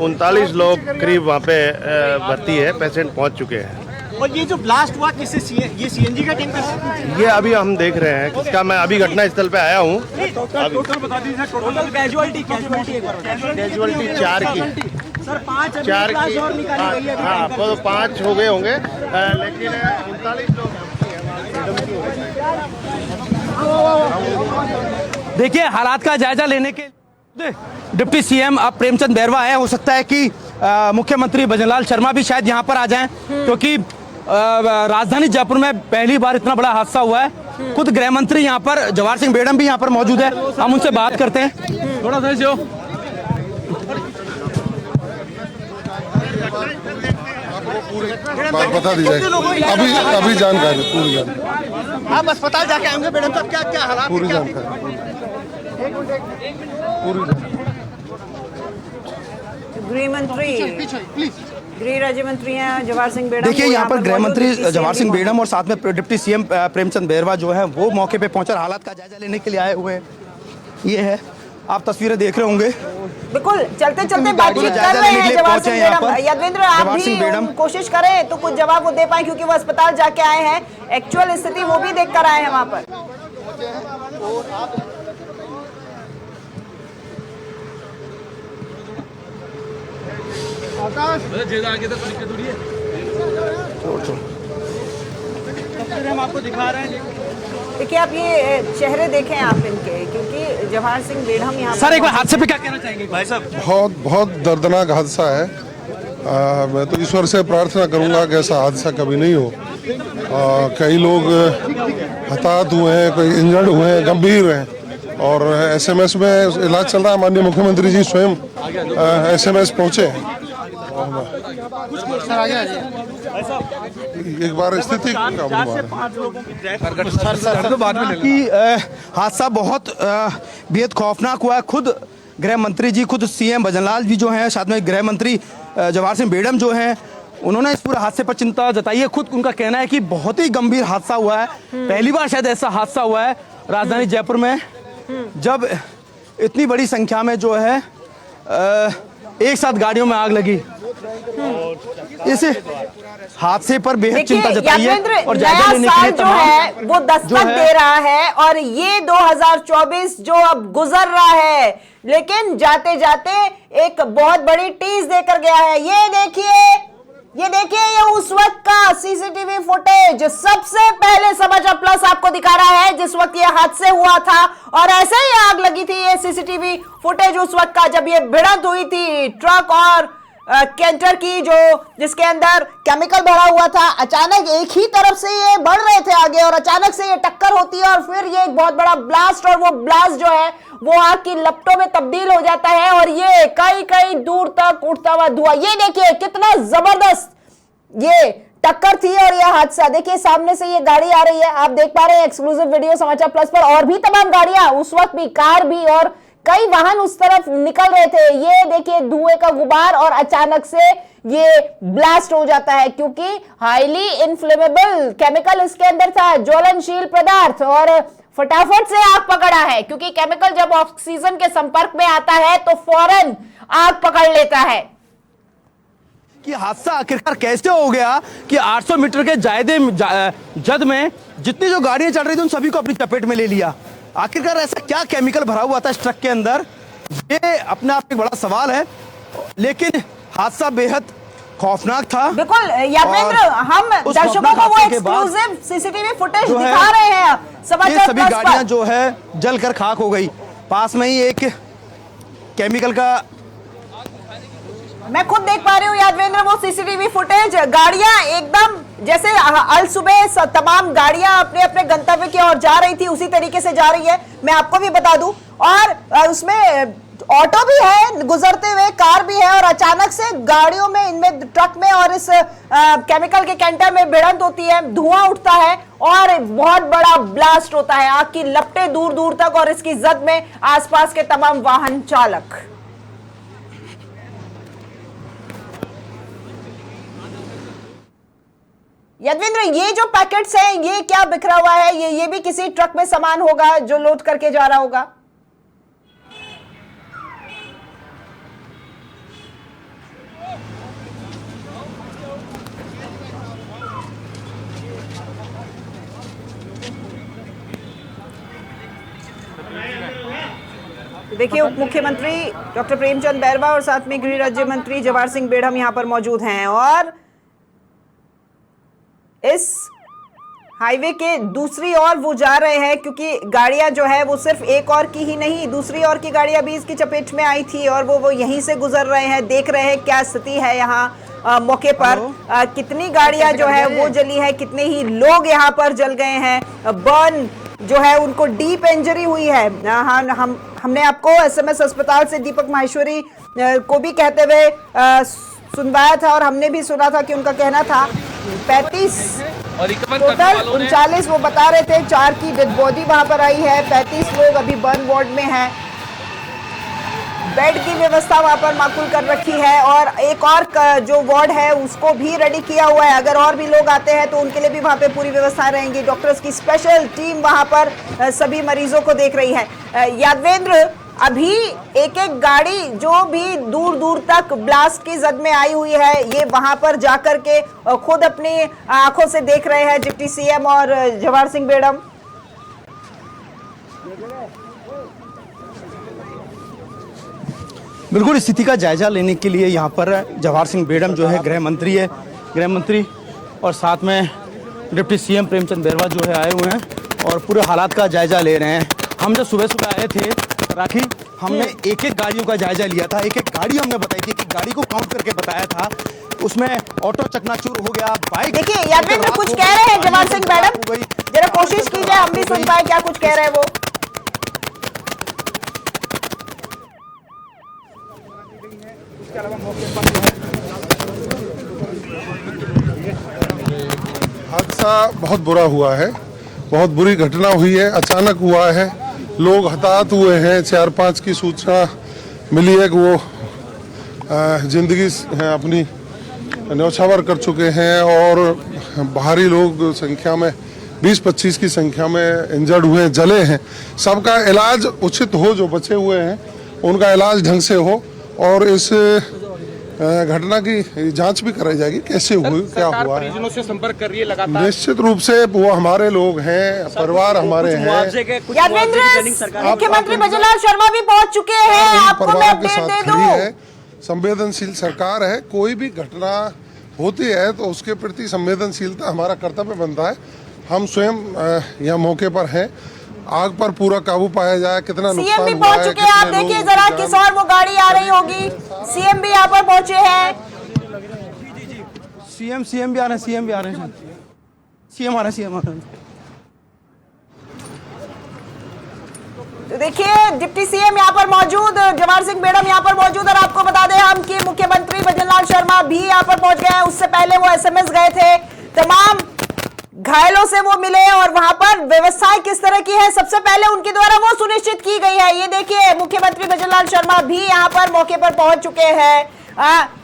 39 लोग करीब वहाँ पे भर्ती है, पेशेंट पहुँच चुके हैं। और ये जो ब्लास्ट हुआ किससे ये सीएनजी का टैंकर? ये अभी हम देख रहे हैं किसका, मैं अभी घटनास्थल पे आया हूँ। टोटल बता दीजिए, टोटल कैजुअलिटी 4 की सर 5 4 की हाँ तो 5 हो गए होंगे, लेकिन 39 लोग। देखिए हालात का जायजा लेने के डिप्टी सीएम अब प्रेमचंद बैरवा आए। हो सकता है कि मुख्यमंत्री भजनलाल शर्मा भी शायद यहाँ पर आ जाएं, क्योंकि राजधानी जयपुर में पहली बार इतना बड़ा हादसा हुआ है। खुद गृह मंत्री यहाँ पर जवाहर सिंह बेड़म भी यहाँ पर मौजूद है, हम उनसे बात करते हैं। थोड़ा सा जो बता दीजिए अभी जानकारी पूरी जानकारी। आप अस्पताल जाके आएंगे मैडम साहब, क्या क्या हालात? पूरी जानकारी गृह मंत्री, गृह राज्य मंत्री हैं जवाहर सिंह बेड़म। देखिए यहाँ पर गृह मंत्री जवाहर सिंह बेड़म और साथ में डिप्टी सीएम प्रेमचंद बैरवा जो है वो मौके पे पहुंचकर हालात का जायजा लेने के लिए आए हुए हैं। ये है, आप तस्वीरें देख रहे होंगे। बिल्कुल चलते चलते बातचीत कर रहे हैं जवाहर सिंह बेड़म। यादवेंद्र आप भी कोशिश करें तो कुछ जवाब वो दे पाए, क्योंकि वो अस्पताल जाके आए हैं, एक्चुअल स्थिति वो भी देख कर आए हैं वहां पर। हम आपको दिखा रहे हैं। देखिए आप ये चेहरे देखें आप इनके, क्योंकि जवाहर सिंह बेड़म यहाँ सर एक बार हादसे पे क्या कहना चाहेंगे भाई साहब? बहुत दर्दनाक हादसा है। मैं तो ईश्वर से प्रार्थना करूंगा कि ऐसा हादसा कभी नहीं हो। कई लोग हताहत हुए हैं, कोई इंजर्ड हुए हैं, गंभीर हैं, और एसएमएस में इलाज चल रहा है। माननीय मुख्यमंत्री जी स्वयं एसएमएस पहुंचे हैं। एक बार स्थिति कि हादसा बहुत बेहद खौफनाक हुआ है। खुद गृह मंत्री जी, खुद सीएम भजनलाल जी जो हैं, साथ में गृह मंत्री जवाहर सिंह बेड़म जो हैं, उन्होंने इस पूरे हादसे पर चिंता जताई है। खुद उनका कहना है कि बहुत ही गंभीर हादसा हुआ है। पहली बार शायद ऐसा हादसा हुआ है राजधानी जयपुर में, जब इतनी बड़ी संख्या में जो है एक साथ गाड़ियों में आग लगी। इस हादसे पर बेहद चिंता जताई है और जायजा लेने के लिए जो है वो दस्तक दे रहा है, और ये 2024 जो अब गुजर रहा है, लेकिन जाते जाते एक बहुत बड़ी टीज देकर गया है। ये देखिए ये उस वक्त का सीसीटीवी फुटेज सबसे पहले समाचार प्लस आपको दिखा रहा है, जिस वक्त ये हादसे हुआ था और ऐसे ही आग लगी थी। ये सीसीटीवी फुटेज उस वक्त का जब ये भिड़ंत हुई थी ट्रक और कैंटर की, जिसके अंदर केमिकल भरा हुआ था। अचानक एक ही तरफ से ये बढ़ रहे थे आगे और अचानक से ये टक्कर होती है और फिर ये एक बहुत बड़ा ब्लास्ट, और वो ब्लास्ट जो है वो आग की लपटों में तब्दील हो जाता है और ये कई दूर तक उठता हुआ धुआं। ये देखिए कितना जबरदस्त ये टक्कर थी और ये हादसा। देखिए सामने से ये गाड़ी आ रही है, आप देख पा रहे हैं एक्सक्लूसिव वीडियो समाचार प्लस पर, और भी तमाम गाड़ियां उस वक्त भी, कार भी और कई वाहन उस तरफ निकल रहे थे। ये देखिए धुएं का गुबार, और अचानक से ये ब्लास्ट हो जाता है, क्योंकि हाईली इन्फ्लेमेबल केमिकल इसके अंदर था, ज्वलनशील पदार्थ, और फटाफट से आग पकड़ा है, क्योंकि केमिकल जब ऑक्सीजन के संपर्क में आता है तो फौरन आग पकड़ लेता है। कि हादसा आखिरकार कैसे हो गया कि 800 मीटर के जद में जितनी जो गाड़ियां चल रही थी उन सभी को अपनी चपेट में ले लिया। आखिरकार ऐसा क्या केमिकल भरा हुआ था इस ट्रक के अंदर, ये अपने आप एक बड़ा सवाल है, लेकिन हादसा बेहद खौफनाक था। बिल्कुल यादवेंद्र, हम दर्शकों को वो एक्सक्लूसिव सीसीटीवी फुटेज दिखा रहे हैं समाचार सभी गाड़ियां जो है जलकर खाक हो गई। पास में ही एक केमिकल का, मैं खुद देख पा रही हूँ यादवेंद्र वो सीसीटीवी फुटेज, गाड़ियां एकदम जैसे अल सुबह तमाम गाड़ियां अपने अपने गंतव्य की ओर जा रही थी, उसी तरीके से जा रही है, मैं आपको भी बता दूं। और उसमें ऑटो भी है गुजरते हुए, कार भी है, और अचानक से गाड़ियों में, इनमें ट्रक में और इस केमिकल के कैंटर में भिड़ंत होती है, धुआं उठता है और बहुत बड़ा ब्लास्ट होता है। आग की लपटें दूर दूर तक और इसकी जद में आसपास के तमाम वाहन चालक। यदविंद्र, ये जो पैकेट्स हैं, ये क्या बिखरा हुआ है? ये भी किसी ट्रक में सामान होगा जो लोड करके जा रहा होगा। देखिए, उप मुख्यमंत्री डॉक्टर प्रेमचंद बैरवा और साथ में गृह राज्य मंत्री जवाहर सिंह बेढ़म यहां पर मौजूद हैं और इस हाईवे के दूसरी ओर वो जा रहे हैं, क्योंकि गाड़ियां जो है वो सिर्फ एक और की ही नहीं, दूसरी ओर की गाड़ियां भी इसकी चपेट में आई थी और वो यहीं से गुजर रहे हैं। देख रहे हैं क्या स्थिति है यहाँ मौके पर, कितनी गाड़ियां जो है वो जली है, कितने ही लोग यहाँ पर जल गए हैं, बर्न जो है उनको डीप इंजरी हुई है। हमने आपको एसएमएस अस्पताल से दीपक माहेश्वरी को भी कहते हुए सुनवाया था और हमने भी सुना था कि उनका कहना था 35 टोटल 39 वो बता रहे थे, 4 की डेड बॉडी वहां पर आई है, 35 लोग अभी बर्न वार्ड में हैं। बेड की व्यवस्था वहां पर माकूल कर रखी है और एक और जो वार्ड है उसको भी रेडी किया हुआ है। अगर और भी लोग आते हैं तो उनके लिए भी वहां पे पूरी व्यवस्था रहेंगी। डॉक्टर्स की स्पेशल टीम वहां पर सभी मरीजों को देख रही है। यादवेंद्र, अभी एक एक गाड़ी जो भी दूर दूर तक ब्लास्ट की जद में आई हुई है, ये वहां पर जाकर के खुद अपनी आंखों से देख रहे हैं डिप्टी सीएम और जवाहर सिंह बेढ़म। बिल्कुल स्थिति का जायजा लेने के लिए यहाँ पर जवाहर सिंह बेढ़म जो है गृह मंत्री और साथ में डिप्टी सीएम प्रेमचंद बैरवा जो है आए हुए हैं और पूरे हालात का जायजा ले रहे हैं। हम जब सुबह सुबह आए थे राखी, हमने एक एक गाड़ियों का जायजा लिया था, एक एक गाड़ी हमने बताई थी, एक गाड़ी को काउंट करके बताया था, उसमें ऑटो चकनाचूर हो गया, बाइक। देखिए यादवेंद्र कुछ कह रहे हैं जवाहर सिंह मैडम, जरा कोशिश कीजिए हम भी सुन पाए क्या कुछ कह रहे हैं वो। हादसा बहुत बुरा हुआ है, बहुत बुरी घटना हुई है, अचानक हुआ है, लोग हताहत हुए हैं। 4-5 की सूचना मिली है कि वो जिंदगी अपनी न्यौछावर कर चुके हैं और बाहरी लोग संख्या में 20-25 की संख्या में इंजर्ड हुए हैं, जले हैं। सबका इलाज उचित हो, जो बचे हुए हैं उनका इलाज ढंग से हो और इस घटना की जांच भी कराई जाएगी, कैसे हुई, क्या हुआ है। परिजनों से संपर्क कर रही है लगातार। निश्चित रूप से वो हमारे लोग हैं, परिवार हमारे हैं। मुख्यमंत्री भजनलाल शर्मा भी पहुंच चुके हैं, आपको मैं अपडेट दे दूं। संवेदनशील सरकार है, कोई भी घटना होती है तो उसके प्रति संवेदनशीलता हमारा कर्तव्य बनता है। हम स्वयं यहाँ मौके पर हैं, आग पर पूरा काबू पाया जाए, कितना नुकसान सीएम भी पहुंच चुके हैं, आप देखिए जरा किस और वो गाड़ी आ रही होगी। सीएम भी यहाँ पर पहुंचे हैं। सीएम भी आ रहे हैं, सीएम आ रहे हैं। तो देखिए डिप्टी सीएम यहाँ पर मौजूद, जवाहर सिंह बेढ़म यहाँ पर मौजूद और आपको बता दें हम कि मुख्यमंत्री भजनलाल शर्मा भी यहाँ पर पहुंच गए हैं। उससे पहले वो एसएमएस गए थे, तमाम घायलों से वो मिले और वहां पर व्यवस्थाएं किस तरह की है सबसे पहले उनके द्वारा वो सुनिश्चित की गई है। ये देखिए मुख्यमंत्री भजनलाल शर्मा भी यहाँ पर मौके पर पहुंच चुके हैं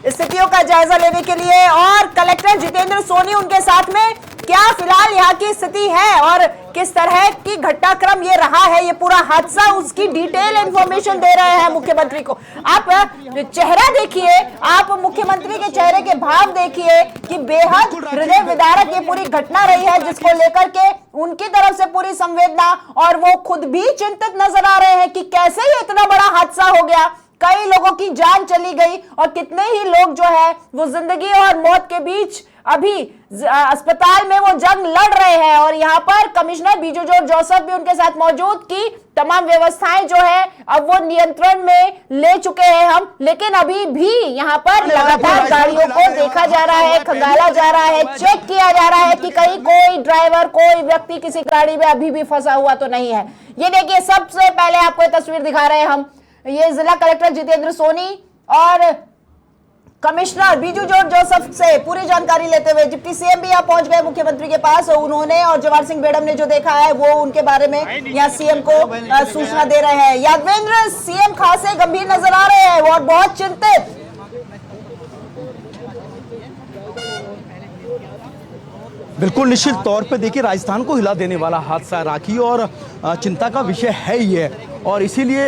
स्थितियों का जायजा लेने के लिए और कलेक्टर जितेंद्र सोनी उनके साथ में। क्या फिलहाल यहाँ की स्थिति है और किस तरह की घटनाक्रम ये रहा है, ये पूरा हादसा, उसकी डिटेल इंफॉर्मेशन दे रहे हैं मुख्यमंत्री को। आप चेहरा देखिए, आप मुख्यमंत्री के चेहरे के भाव देखिए कि बेहद हृदय विदारक ये पूरी घटना रही है, जिसको लेकर के उनकी तरफ से पूरी संवेदना और वो खुद भी चिंतित नजर आ रहे हैं कि कैसे ये इतना बड़ा हादसा हो गया, कई लोगों की जान चली गई और कितने ही लोग जो है वो जिंदगी और मौत के बीच अभी अस्पताल में वो जंग लड़ रहे हैं। और यहाँ पर कमिश्नर बीजू जॉर्ज जोसेफ भी उनके साथ मौजूद की तमाम व्यवस्थाएं जो है अब वो नियंत्रण में ले चुके हैं हम, लेकिन अभी भी यहाँ पर लगातार गाड़ियों को देखा जा रहा है, खंगाला जा रहा है, चेक किया जा रहा है कि कहीं कोई ड्राइवर, कोई व्यक्ति किसी गाड़ी में अभी भी फंसा हुआ तो नहीं है। ये देखिए सबसे पहले आपको ये तस्वीर दिखा रहे हैं हम, ये जिला कलेक्टर जितेंद्र सोनी और कमिश्नर बीजू जॉर्ज जोसेफ से पूरी जानकारी लेते हुए डिप्टी सीएम भी यहाँ पहुंच गए मुख्यमंत्री के पास। उन्होंने और जवाहर सिंह बेड़म ने जो देखा है वो उनके बारे में यहाँ सीएम को सूचना दे रहे हैं। यादवेंद्र, सीएम खासे गंभीर नजर आ रहे हैं और बहुत चिंतित। बिल्कुल निश्चित तौर पे देखिए राजस्थान को हिला देने वाला हादसा राखी और चिंता का विषय है ही है और इसीलिए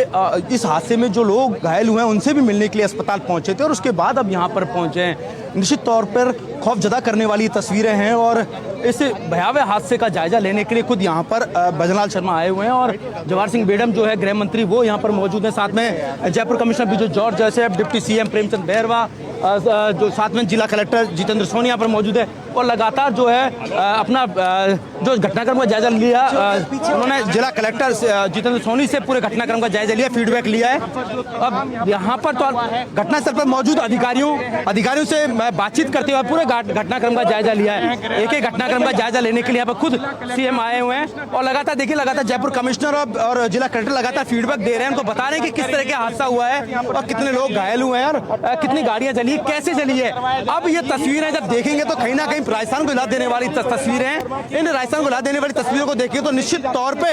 इस हादसे में जो लोग घायल हुए हैं उनसे भी मिलने के लिए अस्पताल पहुंचे थे और उसके बाद अब यहां पर पहुंचे हैं। निश्चित तौर पर खौफजदा करने वाली तस्वीरें हैं और इस भयावह हादसे का जायजा लेने के लिए खुद यहां पर भजनलाल शर्मा आए हुए हैं और जवाहर सिंह बेड़म जो है गृह मंत्री वो यहां पर मौजूद हैं। साथ में Jaipur commissioner Biju George Joseph, deputy CM Premchand Bairwa, जो साथ में जिला कलेक्टर जितेंद्र सोनी यहाँ पर मौजूद है और लगातार जो है अपना जो घटनाक्रम का जायजा लिया। उन्होंने जिला कलेक्टर जितेंद्र सोनी से पूरे घटनाक्रम का जायजा लिया, फीडबैक लिया है। अब यहाँ पर तो घटनास्थल पर मौजूद अधिकारियों से बातचीत करते हुए पूरे घटनाक्रम का जायजा लिया है। एक एक घटनाक्रम का जायजा लेने के लिए यहाँ पर खुद सीएम आए हुए हैं और लगातार जयपुर कमिश्नर और जिला कलेक्टर लगातार फीडबैक दे रहे हैं, उनको बता रहे हैं कि किस तरह का हादसा हुआ है और कितने लोग घायल हुए हैं और कितनी गाड़ियां चली, कैसे चली है। अब ये तस्वीरें जब देखेंगे तो कहीं ना कहीं राजस्थान को हिला देने वाली तस्वीरें हैं। इन राजस्थान को हिला देने वाली तस्वीरों को देखिए तो निश्चित तौर पे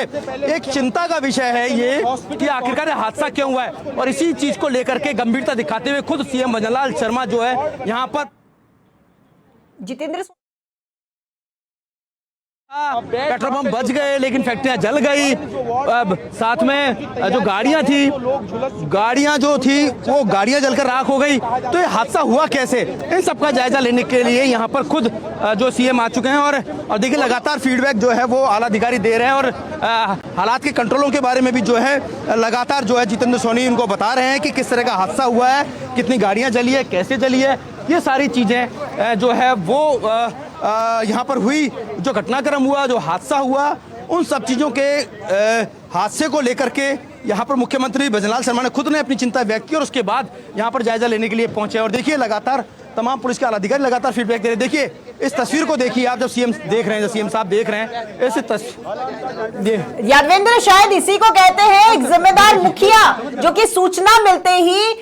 एक चिंता का विषय है ये कि आखिरकार हादसा क्यों हुआ है और इसी चीज को लेकर के गंभीरता दिखाते हुए खुद सीएम भजनलाल शर्मा जो है यहाँ पर जितेंद्र पेट्रोल पंप बच गए लेकिन फैक्ट्रियां जल गई। अब साथ में जो गाड़ियां जो थी वो गाड़ियां जलकर राख हो गई। तो ये हादसा हुआ कैसे, इन सबका जायजा लेने के लिए यहाँ पर खुद जो सीएम आ चुके हैं और देखिए लगातार फीडबैक जो है वो आला अधिकारी दे रहे हैं और हालात के कंट्रोलों के बारे में भी जो है लगातार जो है जितेंद्र सोनी उनको बता रहे हैं कि किस तरह का हादसा हुआ है, कितनी गाड़ियां जली है, कैसे जली है। ये सारी चीजें जो है वो यहाँ पर हुई, जो घटनाक्रम हुआ, जो हादसा हुआ, उन सब चीज़ों के हादसे को लेकर के यहाँ पर मुख्यमंत्री भजनलाल शर्मा ने खुद ने अपनी चिंता व्यक्त की और उसके बाद यहाँ पर जायजा लेने के लिए पहुंचे और देखिए लगातार तमाम पुलिस के आला अधिकारी लगातार फीडबैक दे रहे हैं। देखिए इस तस्वीर को देखिए आप, जब सीएम देख रहे हैं, जब सीएम साहब देख रहे हैं ऐसे तस्वीर। यादवेंद्र, शायद इसी को कहते हैं एक जिम्मेदार मुखिया जो कि सूचना मिलते ही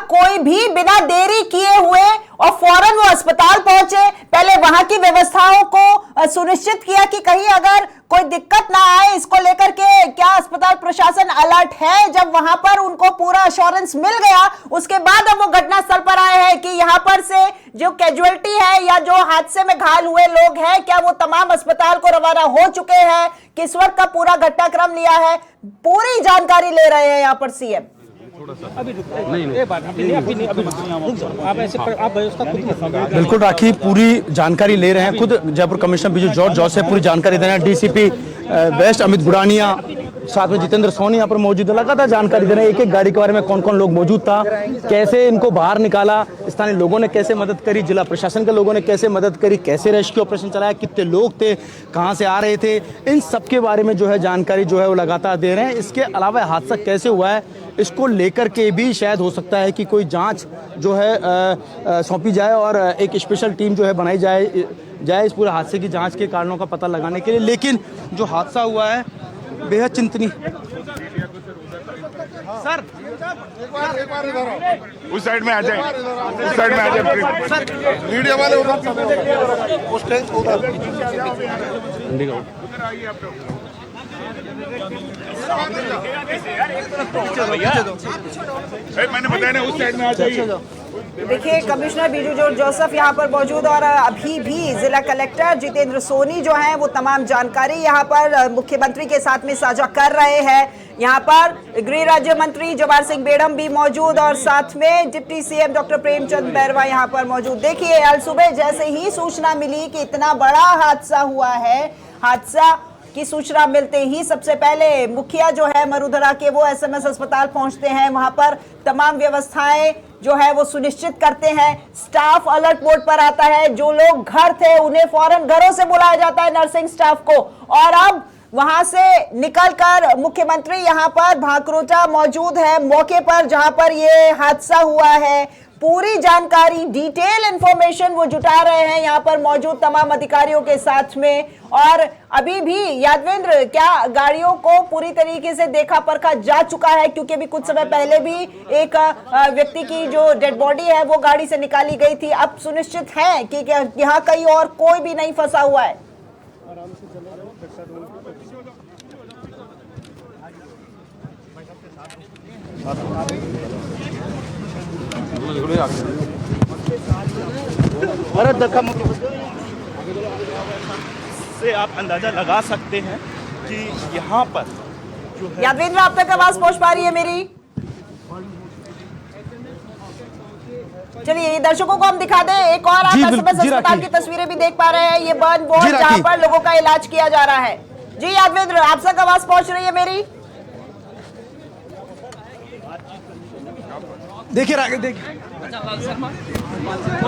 कोई भी बिना देरी किए हुए और फौरन वो अस्पताल पहुंचे, पहले वहां की व्यवस्थाओं को सुनिश्चित किया कि कहीं अगर कोई दिक्कत ना आए, इसको लेकर के क्या अस्पताल प्रशासन अलर्ट है। जब वहां पर उनको पूरा अश्योरेंस मिल गया उसके बाद अब वो घटनास्थल पर आए हैं कि यहाँ पर से जो कैजुअलिटी है या जो हादसे में घायल हुए लोग हैं क्या वो तमाम अस्पताल को रवाना हो चुके हैं, किस वक्त का पूरा घटनाक्रम लिया है, पूरी जानकारी ले रहे हैं यहाँ पर सीएम। बिल्कुल राखी, पूरी जानकारी ले रहे हैं खुद Jaipur commissioner Biju George Joseph पूरी जानकारी दे रहे हैं। डीसीपी वेस्ट अमित बुड़ानिया, साथ में जितेंद्र सोनी यहाँ पर मौजूद है, लगातार जानकारी दे रहे हैं एक एक गाड़ी के बारे में, कौन कौन लोग मौजूद था, कैसे इनको बाहर निकाला, स्थानीय लोगों ने कैसे मदद करी, जिला प्रशासन के लोगों ने कैसे मदद करी, कैसे रेस्क्यू ऑपरेशन चलाया, कितने लोग थे, कहाँ से आ रहे थे, इन सब के बारे में जो है जानकारी जो है वो लगातार दे रहे हैं। इसके अलावा हादसा कैसे हुआ है इसको लेकर के भी शायद हो सकता है कि कोई जांच जो है सौंपी जाए और एक स्पेशल टीम जो है बनाई जाए इस पूरे हादसे की जांच के कारणों का पता लगाने के लिए। लेकिन जो हादसा हुआ है बेहद चिंतनीय। सर उस साइड में आ जाए, उस साइड में आ जाए, मीडिया वाले मैंने बताया ना, उस साइड में आ जाइए। देखिए कमिश्नर बीजू जॉर्ज जोसेफ यहाँ पर मौजूद और अभी भी जिला कलेक्टर जितेंद्र सोनी जो हैं वो तमाम जानकारी यहाँ पर मुख्यमंत्री के साथ में साझा कर रहे हैं। यहाँ पर गृह राज्य मंत्री जवाहर सिंह बेड़म भी मौजूद और साथ में deputy CM doctor Premchand Bairwa यहाँ पर मौजूद। देखिए आज सुबह जैसे ही सूचना मिली कि इतना बड़ा हादसा हुआ है, हादसा की सूचना मिलते ही सबसे पहले मुखिया जो है मरुधरा के वो एसएमएस अस्पताल पहुंचते हैं, वहां पर तमाम व्यवस्थाएं जो है वो सुनिश्चित करते हैं, स्टाफ अलर्ट मोड पर आता है, जो लोग घर थे उन्हें फौरन घरों से बुलाया जाता है नर्सिंग स्टाफ को और अब वहां से निकलकर मुख्यमंत्री यहां पर भांकरोटा मौजूद है मौके पर जहां पर ये हादसा हुआ है। पूरी जानकारी, डिटेल इंफॉर्मेशन वो जुटा रहे हैं यहाँ पर मौजूद तमाम अधिकारियों के साथ में। और अभी भी यादवेंद्र, क्या गाड़ियों को पूरी तरीके से देखा परखा जा चुका है? क्योंकि अभी कुछ समय पहले भी एक व्यक्ति की जो डेड बॉडी है वो गाड़ी से निकाली गई थी। अब सुनिश्चित है कि यहाँ कहीं और कोई भी नहीं फंसा हुआ है? से आप अंदाजा लगा सकते हैं कि यहाँ पर जो है। यादवेंद्र, आप तक आवाज पहुंच पा रही है मेरी? चलिए, ये दर्शकों को हम दिखा दें एक और आप एसएमएस अस्पताल की तस्वीरें भी देख पा रहे हैं। ये बर्न वार्ड जहां पर लोगों का इलाज किया जा रहा है। जी यादवेंद्र, आप तक आवाज पहुंच रही है मेरी? देखिए देखिए,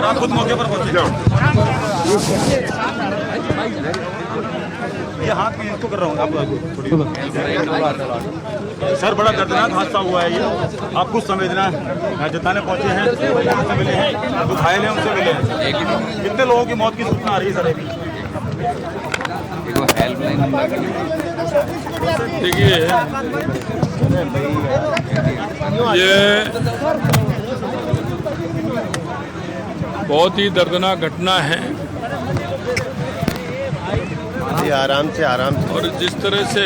आप खुद मौके पर पहुंच जाओ। ये हाथ में इसको कर रहा हूँ आपको। सर, बड़ा दर्दनाक हादसा हुआ है ये। आप कुछ संवेदना जताने पहुंचे हैं, उनसे मिले हैं, जो घायल हैं उनसे मिले हैं। कितने लोगों की मौत की सूचना आ रही है सर अभी? देखिए, ये बहुत ही दर्दनाक घटना है आराम से और जिस तरह से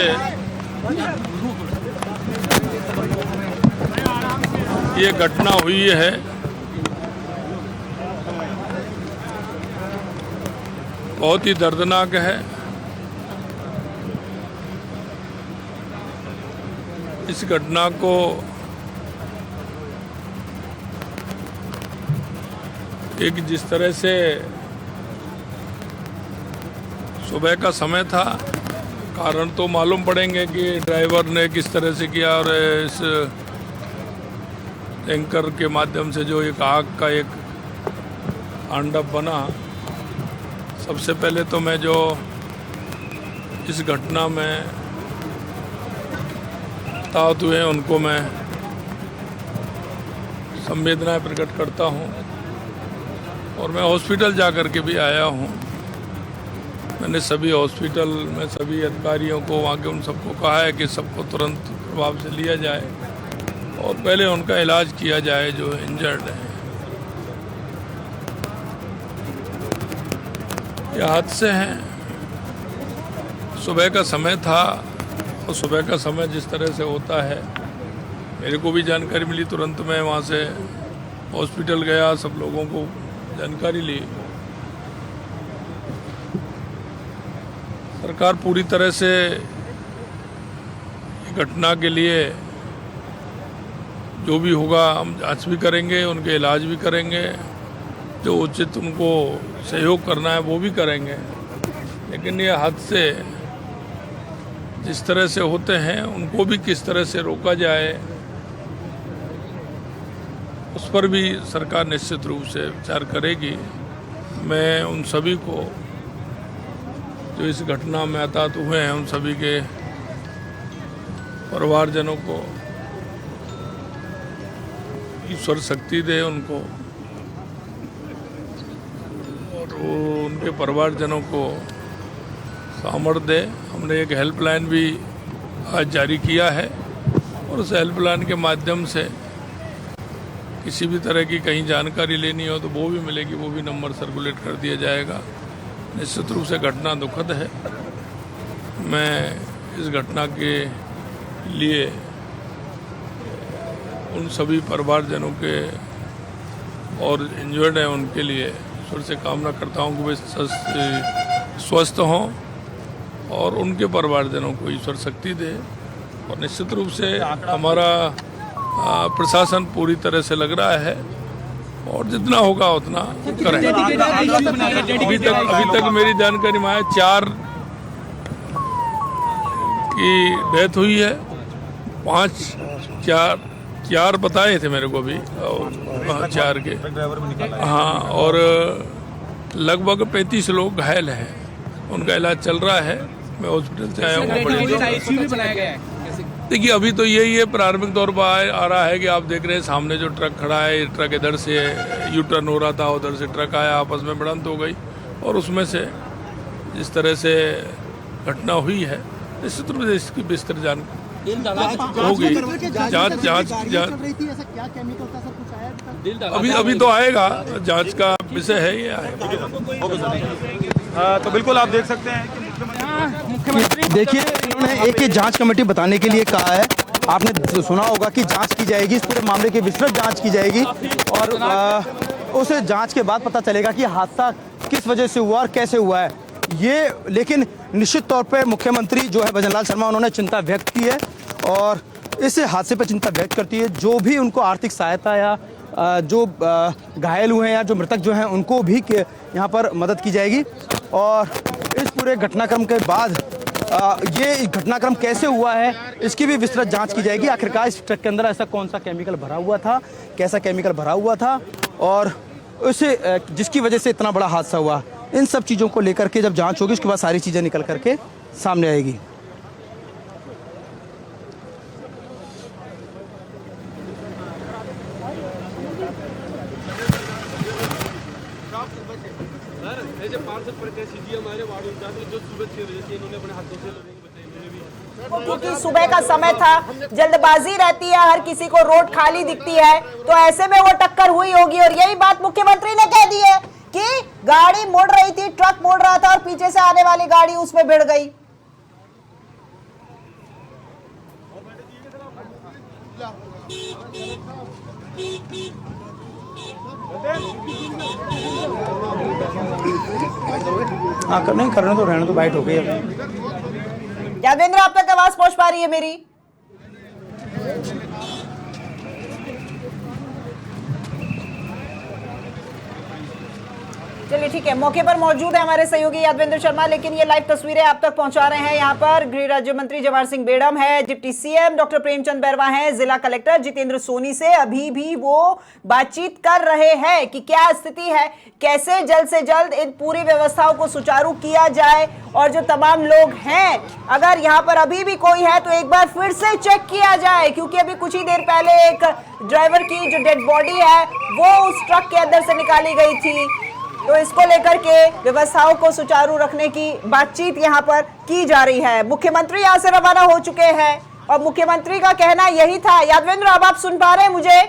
ये घटना हुई है, बहुत ही दर्दनाक है। इस घटना को एक जिस तरह से सुबह का समय था, कारण तो मालूम पड़ेंगे कि ड्राइवर ने किस तरह से किया और इस टैंकर के माध्यम से जो एक आग का एक तांडव बना। सबसे पहले तो मैं जो इस घटना में हताहत हुए हैं उनको मैं संवेदनाएं प्रकट करता हूं और मैं हॉस्पिटल जा कर के भी आया हूं। मैंने सभी हॉस्पिटल में सभी अधिकारियों को वहाँ के उन सबको कहा है कि सबको तुरंत प्रभाव से लिया जाए और पहले उनका इलाज किया जाए जो इंजर्ड हैं। ये हादसे हैं, सुबह का समय था और सुबह का समय जिस तरह से होता है, मेरे को भी जानकारी मिली, तुरंत मैं वहाँ से हॉस्पिटल गया, सब लोगों को जानकारी ली। सरकार पूरी तरह से घटना के लिए जो भी होगा हम जांच भी करेंगे, उनके इलाज भी करेंगे, जो उचित उनको सहयोग करना है वो भी करेंगे। लेकिन ये हादसे जिस तरह से होते हैं उनको भी किस तरह से रोका जाए, उस पर भी सरकार निश्चित रूप से विचार करेगी। मैं उन सभी को जो इस घटना में हताहत हुए हैं उन सभी के परिवारजनों को ईश्वर शक्ति दे उनको, और उनके परिवारजनों को सामर्थ्य दे। हमने एक हेल्पलाइन भी आज जारी किया है और उस हेल्पलाइन के माध्यम से किसी भी तरह की कहीं जानकारी लेनी हो तो वो भी मिलेगी, वो भी नंबर सर्कुलेट कर दिया जाएगा। निश्चित रूप से घटना दुखद है। मैं इस घटना के लिए उन सभी परिवारजनों के और इंजर्ड हैं उनके लिए ईश्वर से कामना करता हूं कि वे स्वस्थ हों और उनके परिवारजनों को ईश्वर शक्ति दे। और निश्चित रूप से हमारा प्रशासन पूरी तरह से लग रहा है और जितना होगा उतना करें। अभी तक मेरी जानकारी में 4 की डेथ हुई है, 4 बताए थे मेरे को भी, 4 के, हाँ, और लगभग 35 लोग घायल हैं, उनका इलाज चल रहा है। मैं हॉस्पिटल से आया हूँ। देखिए अभी तो यही है, प्रारंभिक तौर पर आ रहा है कि आप देख रहे हैं सामने जो ट्रक खड़ा है, ये ट्रक इधर से यू टर्न हो रहा था, उधर से ट्रक आया, आपस में भिड़ंत हो गई और उसमें से जिस तरह से घटना हुई है निश्चित रूप से इसकी विस्तृत जानकारी होगी। जांच अभी तो आएगा, जांच का विषय है ये आएगा। तो बिल्कुल आप देख सकते हैं कि मुख्यमंत्री देखिए इन्होंने एक जांच कमेटी बताने के लिए कहा है। आपने सुना होगा कि जांच की जाएगी, इस पूरे मामले की विस्तृत जांच की जाएगी और उस जांच के बाद पता चलेगा कि हादसा किस वजह से हुआ और कैसे हुआ है ये। लेकिन निश्चित तौर पे मुख्यमंत्री जो है भजन लाल शर्मा, उन्होंने चिंता व्यक्त की है और इस हादसे पर चिंता व्यक्त करती है। जो भी उनको आर्थिक सहायता या जो घायल हुए हैं या जो मृतक जो हैं उनको भी यहाँ पर मदद की जाएगी। और इस पूरे घटनाक्रम के बाद ये घटनाक्रम कैसे हुआ है इसकी भी विस्तृत जांच की जाएगी। आखिरकार इस ट्रक के अंदर ऐसा कौन सा केमिकल भरा हुआ था, कैसा केमिकल भरा हुआ था और उसे जिसकी वजह से इतना बड़ा हादसा हुआ, इन सब चीज़ों को लेकर के जब जांच होगी उसके बाद सारी चीज़ें निकल करके सामने आएगी। क्योंकि सुबह का समय था, जल्दबाजी रहती है, हर किसी को रोड खाली दिखती है, तो ऐसे में वो टक्कर हुई होगी। और यही बात मुख्यमंत्री ने कह दी है कि गाड़ी मुड़ रही थी, ट्रक मुड़ रहा था और पीछे से आने वाली गाड़ी उसमें भिड़ गई। हाँ नहीं करने तो रहने तो बाइट हो गई। यादवेंद्र, आप तक आवाज पहुंच पा रही है मेरी? चलिए ठीक है, मौके पर मौजूद है हमारे सहयोगी यादवेंद्र शर्मा, लेकिन ये लाइव तस्वीरें आप तक पहुंचा रहे हैं। यहाँ पर गृह राज्य मंत्री जवाहर सिंह बेड़म है, deputy CM doctor Premchand Bairwa हैं, जिला कलेक्टर जितेंद्र सोनी से अभी भी वो बातचीत कर रहे हैं कि क्या स्थिति है, कैसे जल्द से जल्द इन पूरी व्यवस्थाओं को सुचारू किया जाए। और जो तमाम लोग हैं, अगर यहाँ पर अभी भी कोई है तो एक बार फिर से चेक किया जाए, क्योंकि अभी कुछ ही देर पहले एक ड्राइवर की जो डेड बॉडी है वो उस ट्रक के अंदर से निकाली गई थी। तो इसको लेकर के व्यवस्थाओं को सुचारू रखने की बातचीत यहाँ पर की जा रही है। मुख्यमंत्री यहाँ से रवाना हो चुके हैं और मुख्यमंत्री का कहना यही था। यादवेंद्र, अब आप सुन पा रहे हैं मुझे?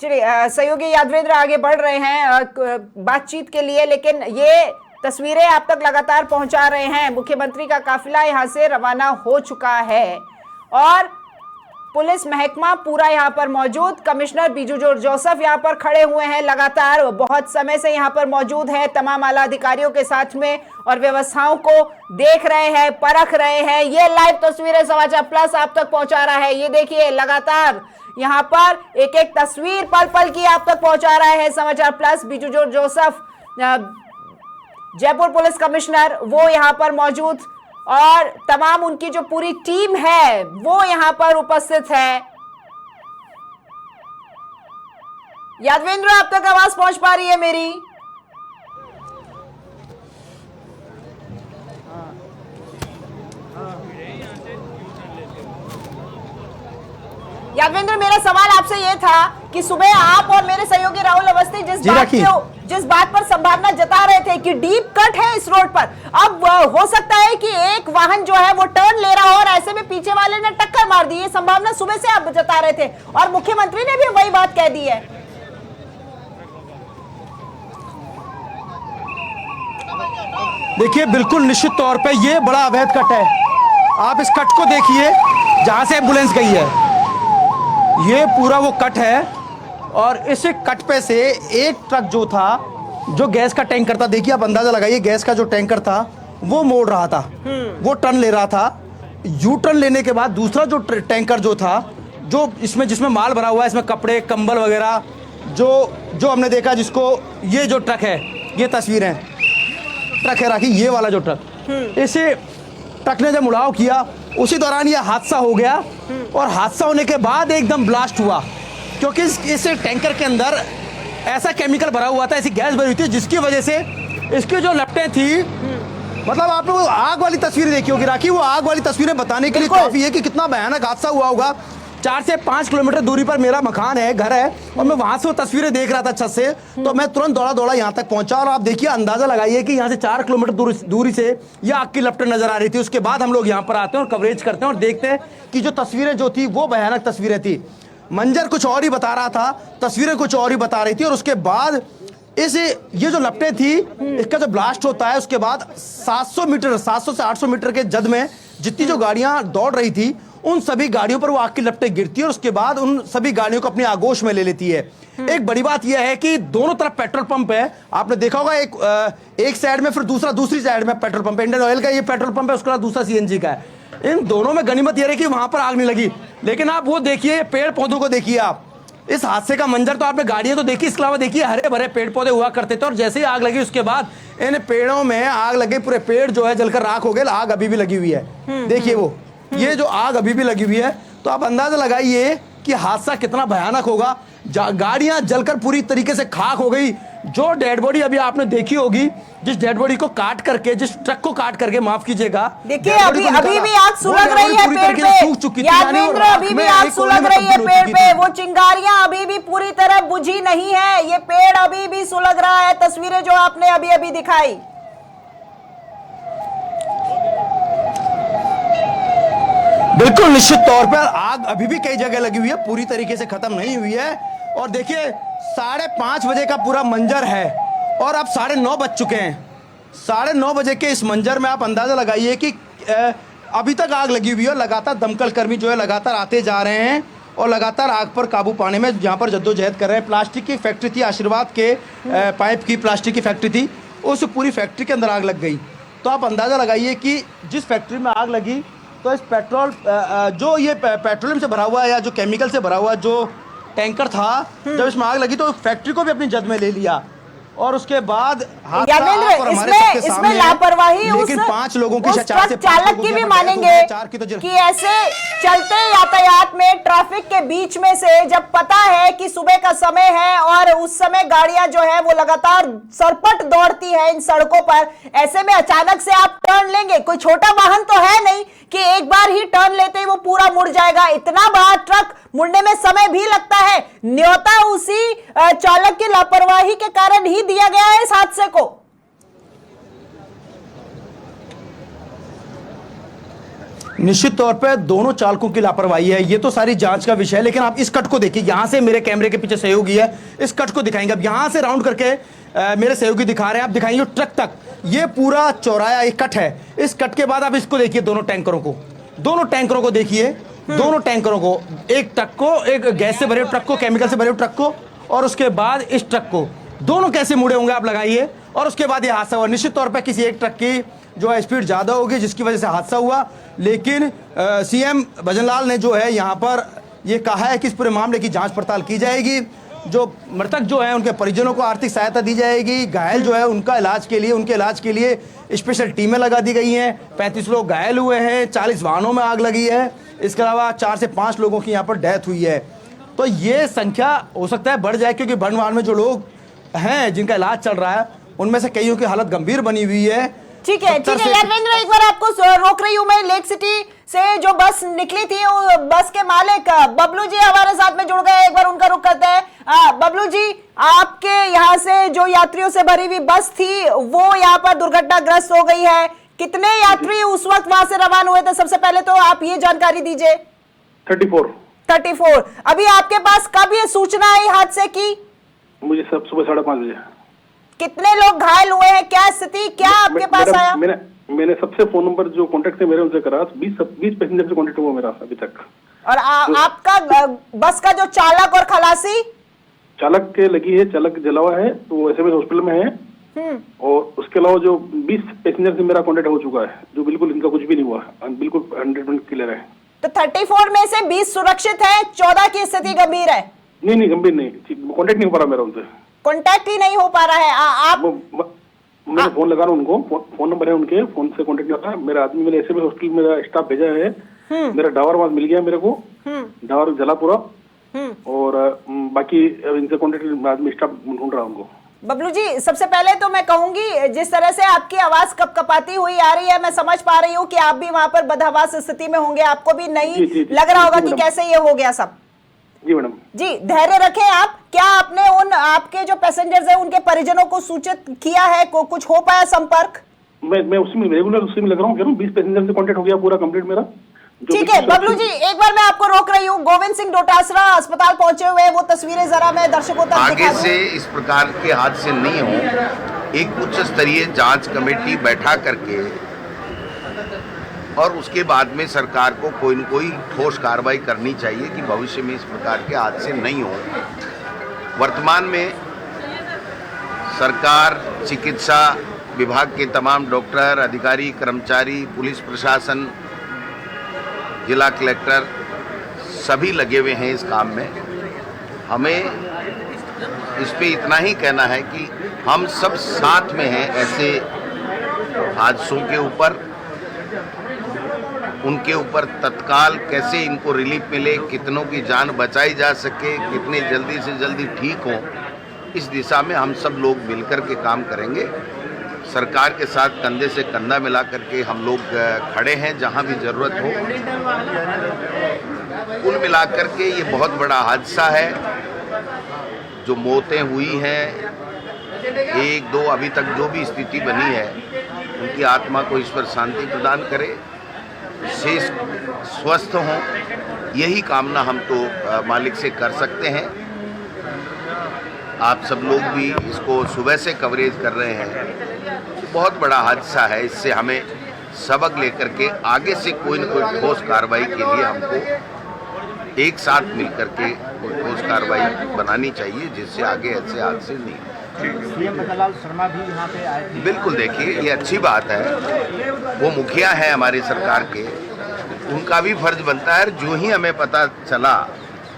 चलिए, सहयोगी यादवेंद्र आगे बढ़ रहे हैं बातचीत के लिए, लेकिन ये तस्वीरें आप तक लगातार पहुंचा रहे हैं। मुख्यमंत्री का काफिला यहाँ से रवाना हो चुका है और पुलिस महकमा पूरा यहाँ पर मौजूद, कमिश्नर बीजू जोसेफ यहाँ पर खड़े हुए हैं, लगातार बहुत समय से यहाँ पर मौजूद है तमाम आला अधिकारियों के साथ में और व्यवस्थाओं को देख रहे हैं, परख रहे हैं। ये लाइव तस्वीरें समाचार प्लस आप तक पहुंचा रहा है। ये देखिए, लगातार यहाँ पर एक एक तस्वीर पल पल की आप तक पहुंचा रहा है समाचार plus. Biju Joseph, Jaipur police commissioner, वो यहाँ पर मौजूद और तमाम उनकी जो पूरी टीम है वो यहां पर उपस्थित है। यादवेंद्र, आप तक आवाज पहुंच पा रही है मेरी? यादवेंद्र, मेरा सवाल आपसे ये था कि सुबह आप और मेरे सहयोगी राहुल अवस्थी जिस बात पर संभावना जता रहे थे कि डीप कट है इस रोड पर, अब हो सकता है कि एक वाहन जो है वो टर्न ले रहा हो और ऐसे में पीछे वाले ने टक्कर मार दी, ये संभावना सुबह से आप जता रहे थे और मुख्यमंत्री ने भी वही बात कह दी है। देखिए, बिल्कुल निश्चित तौर पे ये बड़ा अवैध कट है। आप इस कट को देखिए जहां से एम्बुलेंस गई है, ये पूरा वो कट है और इस कट पे से एक ट्रक जो था, जो गैस का टैंकर था, देखिए आप अंदाजा लगाइए, गैस का जो टैंकर था वो मोड़ रहा था, वो टर्न ले रहा था। यू टर्न लेने के बाद दूसरा जो टैंकर जो था, जो जिसमें माल भरा हुआ है, इसमें कपड़े कंबल वगैरह जो हमने देखा, जिसको ये जो ट्रक है, ये तस्वीरें ट्रक है राखी, ये वाला जो ट्रक, इसे ट्रक ने जब मुड़ाव किया उसी दौरान ये हादसा हो गया और हादसा होने के बाद एकदम ब्लास्ट हुआ, क्योंकि इस टैंकर के अंदर ऐसा केमिकल भरा हुआ था, ऐसी गैस भरी हुई थी, जिसकी वजह से इसकी जो लपटें थी, मतलब आपने वो आग वाली तस्वीरें देखी होगी राखी, वो आग वाली तस्वीरें बताने के लिए काफी है कि कितना भयानक हादसा हुआ होगा। 4 से 5 किलोमीटर दूरी पर मेरा मकान है, घर है, और मैं वहां से वो तस्वीरें देख रहा था छत से, तो मैं तुरंत दौड़ा यहाँ तक पहुंचा। और आप देखिए, अंदाजा लगाइए कि यहाँ से 4 किलोमीटर दूरी से ये आग की लपटें नजर आ रही थी। उसके बाद हम लोग यहाँ पर आते हैं और कवरेज करते हैं और देखते हैं कि जो तस्वीरें जो थी वो भयानक तस्वीरें थी। मंजर कुछ और ही बता रहा था, तस्वीरें कुछ और ही बता रही थी। और उसके बाद ये जो लपटें थी, इसका जो ब्लास्ट होता है, उसके बाद 700 से 800 मीटर के जद में जितनी जो गाड़ियां दौड़ रही थी, उन सभी गाड़ियों पर वो आग की लपटें गिरती है और उसके बाद उन सभी गाड़ियों को अपनी आगोश में ले लेती है। एक बड़ी बात यह है कि दोनों तरफ पेट्रोल पंप है, आपने देखा होगा, एक साइड में, फिर दूसरी साइड में पेट्रोल पंप है। इंडियन ऑयल का ये पेट्रोल पंप है, उसके बाद दूसरा सीएनजी का है। इन दोनों में गनीमत यह है कि वहां पर आग नहीं लगी। लेकिन आप वो देखिए, पेड़ पौधों को देखिए, आप इस हादसे का मंजर तो आपने गाड़ियां तो देखी, इसके अलावा देखिए हरे भरे पेड़ पौधे हुआ करते थे, और जैसे ही आग लगी उसके बाद इन पेड़ों में आग लगी, पूरे पेड़ जो है जलकर राख हो गए। आग अभी भी लगी हुई है, देखिए वो, ये जो आग अभी भी लगी हुई है। तो आप अंदाजा लगाइए कि हादसा कितना भयानक होगा। गाड़ियां जलकर पूरी तरीके से खाक हो गई। जो डेड बॉडी अभी आपने देखी होगी, जिस डेड बॉडी को काट करके, जिस ट्रक को काट करके, माफ कीजिएगा, देखिए अभी भी आग सुलग रही है पेड़ पे, यादवेंद्र, अभी भी आग सुलग रही है पेड़ पे। वो चिंगारियां अभी भी पूरी तरह बुझी नहीं है, ये पेड़ अभी भी सुलग रहा है। तस्वीरें जो आपने अभी अभी दिखाई, बिल्कुल निश्चित तौर पर आग अभी भी कई जगह लगी हुई है, पूरी तरीके से खत्म नहीं हुई है। और देखिए 5:30 बजे का पूरा मंजर है और अब 9:30 बज चुके हैं। 9:30 बजे के इस मंजर में आप अंदाजा लगाइए कि अभी तक आग लगी हुई है। लगातार दमकल कर्मी जो है लगातार आते जा रहे हैं और लगातार आग पर काबू पाने में यहाँ पर जद्दोजहद कर रहे हैं। प्लास्टिक की फैक्ट्री थी, आशीर्वाद के पाइप की प्लास्टिक की फैक्ट्री थी, उस पूरी फैक्ट्री के अंदर आग लग गई। तो आप अंदाजा लगाइए कि जिस फैक्ट्री में आग लगी, तो इस पेट्रोल जो ये पेट्रोलियम से भरा हुआ है या जो केमिकल से भरा हुआ जो टैंकर था, जब इसमें आग लगी तो फैक्ट्री को भी अपनी जद में ले लिया। और उसके बाद इसमें लापरवाही लेकिन 5 लोगों की चालक की भी मानेंगे कि ऐसे चलते यातायात में ट्रैफिक के बीच में से, जब पता है कि सुबह का समय है और उस समय गाड़ियां जो है वो लगातार सरपट दौड़ती है इन सड़कों पर, ऐसे में अचानक से आप टर्न लेंगे, कोई छोटा वाहन तो है नहीं कि एक बार ही टर्न लेते ही वो पूरा मुड़ जाएगा। इतना बड़ा ट्रक मुड़ने में समय भी लगता है। न्योता उसी चालक की लापरवाही के कारण ही दिया गया है इस हादसे को। निश्चित तौर पर दोनों चालकों की लापरवाही है, ये तो सारी जांच का विषय है। लेकिन आप इस कट को देखिए, यहां से मेरे कैमरे के पीछे सहयोगी है, इस कट को दिखाएंगे। अब यहां से राउंड करके मेरे सहयोगी दिखा रहे हैं, आप दिखाएंगे ट्रक तक, ये पूरा चौराया एक कट है। इस कट के बाद आप इसको देखिए, दोनों टैंकरों को देखिए, दोनों टैंकरों को, एक ट्रक को, एक गैस से भरे ट्रक को, केमिकल से भरे ट्रक को, और उसके बाद इस ट्रक को, दोनों कैसे मुड़े होंगे आप लगाइए। और उसके बाद ये हादसा हुआ। निश्चित तौर पर किसी एक ट्रक की जो है स्पीड ज़्यादा होगी जिसकी वजह से हादसा हुआ। लेकिन सीएम भजनलाल ने जो है यहाँ पर ये कहा है कि इस पूरे मामले की जांच पड़ताल की जाएगी। जो मृतक जो है उनके परिजनों को आर्थिक सहायता दी जाएगी। घायल जो है उनके इलाज के लिए स्पेशल टीमें लगा दी गई हैं। 35 लोग घायल हुए हैं, 40 वाहनों में आग लगी है। इसके अलावा 4 से 5 लोगों की यहाँ पर डेथ हुई है। तो ये संख्या हो सकता है बढ़ जाए, क्योंकि भंडवाल में जो लोग हैं जिनका इलाज चल रहा है उनमें से कईयों की हालत गंभीर बनी हुई है। ठीक है यादवेंद्र, एक बार आपको रोक रही हूं मैं। लेक सिटी से जो बस निकली थी, वो बस के मालिक बबलू जी हमारे साथ में जुड़ गए, एक बार उनका रुख करते हैं। बबलू जी, आपके यहाँ से जो यात्रियों से भरी हुई बस थी वो यहाँ पर दुर्घटनाग्रस्त हो गई है, कितने यात्री उस वक्त वहां से रवाना हुए थे? सबसे पहले तो आप ये जानकारी दीजिए। 34। अभी आपके पास कब ये सूचना आई हादसे की? मुझे सब सुबह 5:30 बजे। कितने लोग घायल हुए हैं, क्या स्थिति, क्या आपके पास आया? मैंने सबसे फोन नंबर जो कांटेक्ट थे मेरे उनसे करा, 20 पैसेंजर से कांटेक्ट हुआ मेरा अभी तक। और आपका बस का जो चालक और खलासी? चालक के लगी है, चालक जला हुआ है, तो एसएमएस हॉस्पिटल में है। और उसके अलावा जो 20 पैसेंजर से मेरा कांटेक्ट हो चुका है, जो बिल्कुल इनका कुछ भी नहीं हुआ, बिल्कुल 100% क्लियर है। तो 34 में से 20 सुरक्षित है, 14 की स्थिति गंभीर है? नहीं गंभीर नहीं, कांटेक्ट नहीं हो पा रहा मेरा उनसे, कांटेक्ट ही नहीं हो पा रहा है। आप मैंने फोन लगा रहा हूं उनको, फोन नंबर है उनके, फोन से कांटेक्ट नहीं होता। मेरा आदमी, मैंने एसएमएस हॉस्पिटल मेरा स्टाफ भेजा है। मेरा डावर वहां मिल गया मेरे को, डावर जला पूरा। और बाकी इनसे कांटेक्ट आदमी स्टाफ ढूंढ रहा उनको। बबलू जी, सबसे पहले तो मैं कहूंगी जिस तरह से आपकी आवाज कपकपाती हुई आ रही है, मैं समझ पा रही हूँ कि आप भी वहां पर बदहवास स्थिति में होंगे, आपको भी नहीं जी, लग रहा होगा कि मैडम। कैसे ये हो गया सब। जी मैडम। जी, धैर्य रखें आप। क्या आपने उन आपके जो पैसेंजर्स हैं उनके परिजनों को सूचित किया है, कुछ हो पाया संपर्क? मैं उसी में रेगुलर उसी में लग रहा हूँ, 20 पैसेंजर से कांटेक्ट हो गया पूरा कंप्लीट मेरा। ठीक है बबलू जी, एक बार मैं आपको रोक रही हूँ। गोविंद सिंह डोटासरा अस्पताल पहुंचे हुए, वो तस्वीरें जरा मैं दर्शकों तक आगे दिखा दूं। से इस प्रकार के हादसे नहीं हो, एक उच्च स्तरीय जांच कमेटी बैठा करके और उसके बाद में सरकार को कोई न कोई ठोस कार्रवाई करनी चाहिए कि भविष्य में इस प्रकार के हादसे नहीं हो। वर्तमान में सरकार, चिकित्सा विभाग के तमाम डॉक्टर, अधिकारी, कर्मचारी, पुलिस प्रशासन, जिला कलेक्टर सभी लगे हुए हैं इस काम में। हमें इस पे इतना ही कहना है कि हम सब साथ में हैं ऐसे हादसों के ऊपर, उनके ऊपर तत्काल कैसे इनको रिलीफ मिले, कितनों की जान बचाई जा सके, कितने जल्दी से जल्दी ठीक हो, इस दिशा में हम सब लोग मिलकर के काम करेंगे। सरकार के साथ कंधे से कंधा मिला करके हम लोग खड़े हैं जहां भी जरूरत हो। कुल मिलाकर के ये बहुत बड़ा हादसा है। जो मौतें हुई हैं, 1-2 अभी तक जो भी स्थिति बनी है, उनकी आत्मा को ईश्वर शांति प्रदान करे, शेष स्वस्थ हों, यही कामना हम तो मालिक से कर सकते हैं। आप सब लोग भी इसको सुबह से कवरेज कर रहे हैं। बहुत बड़ा हादसा है, इससे हमें सबक लेकर के आगे से कोई न कोई ठोस कार्रवाई के लिए हमको एक साथ मिलकर के कोई ठोस कार्रवाई बनानी चाहिए, जिससे आगे ऐसे हादसे नहीं हो। सीएम मदनलाल शर्मा भी यहाँ पे आए थे। बिल्कुल, देखिए ये अच्छी बात है, वो मुखिया है हमारी सरकार के, उनका भी फर्ज बनता है। जो ही हमें पता चला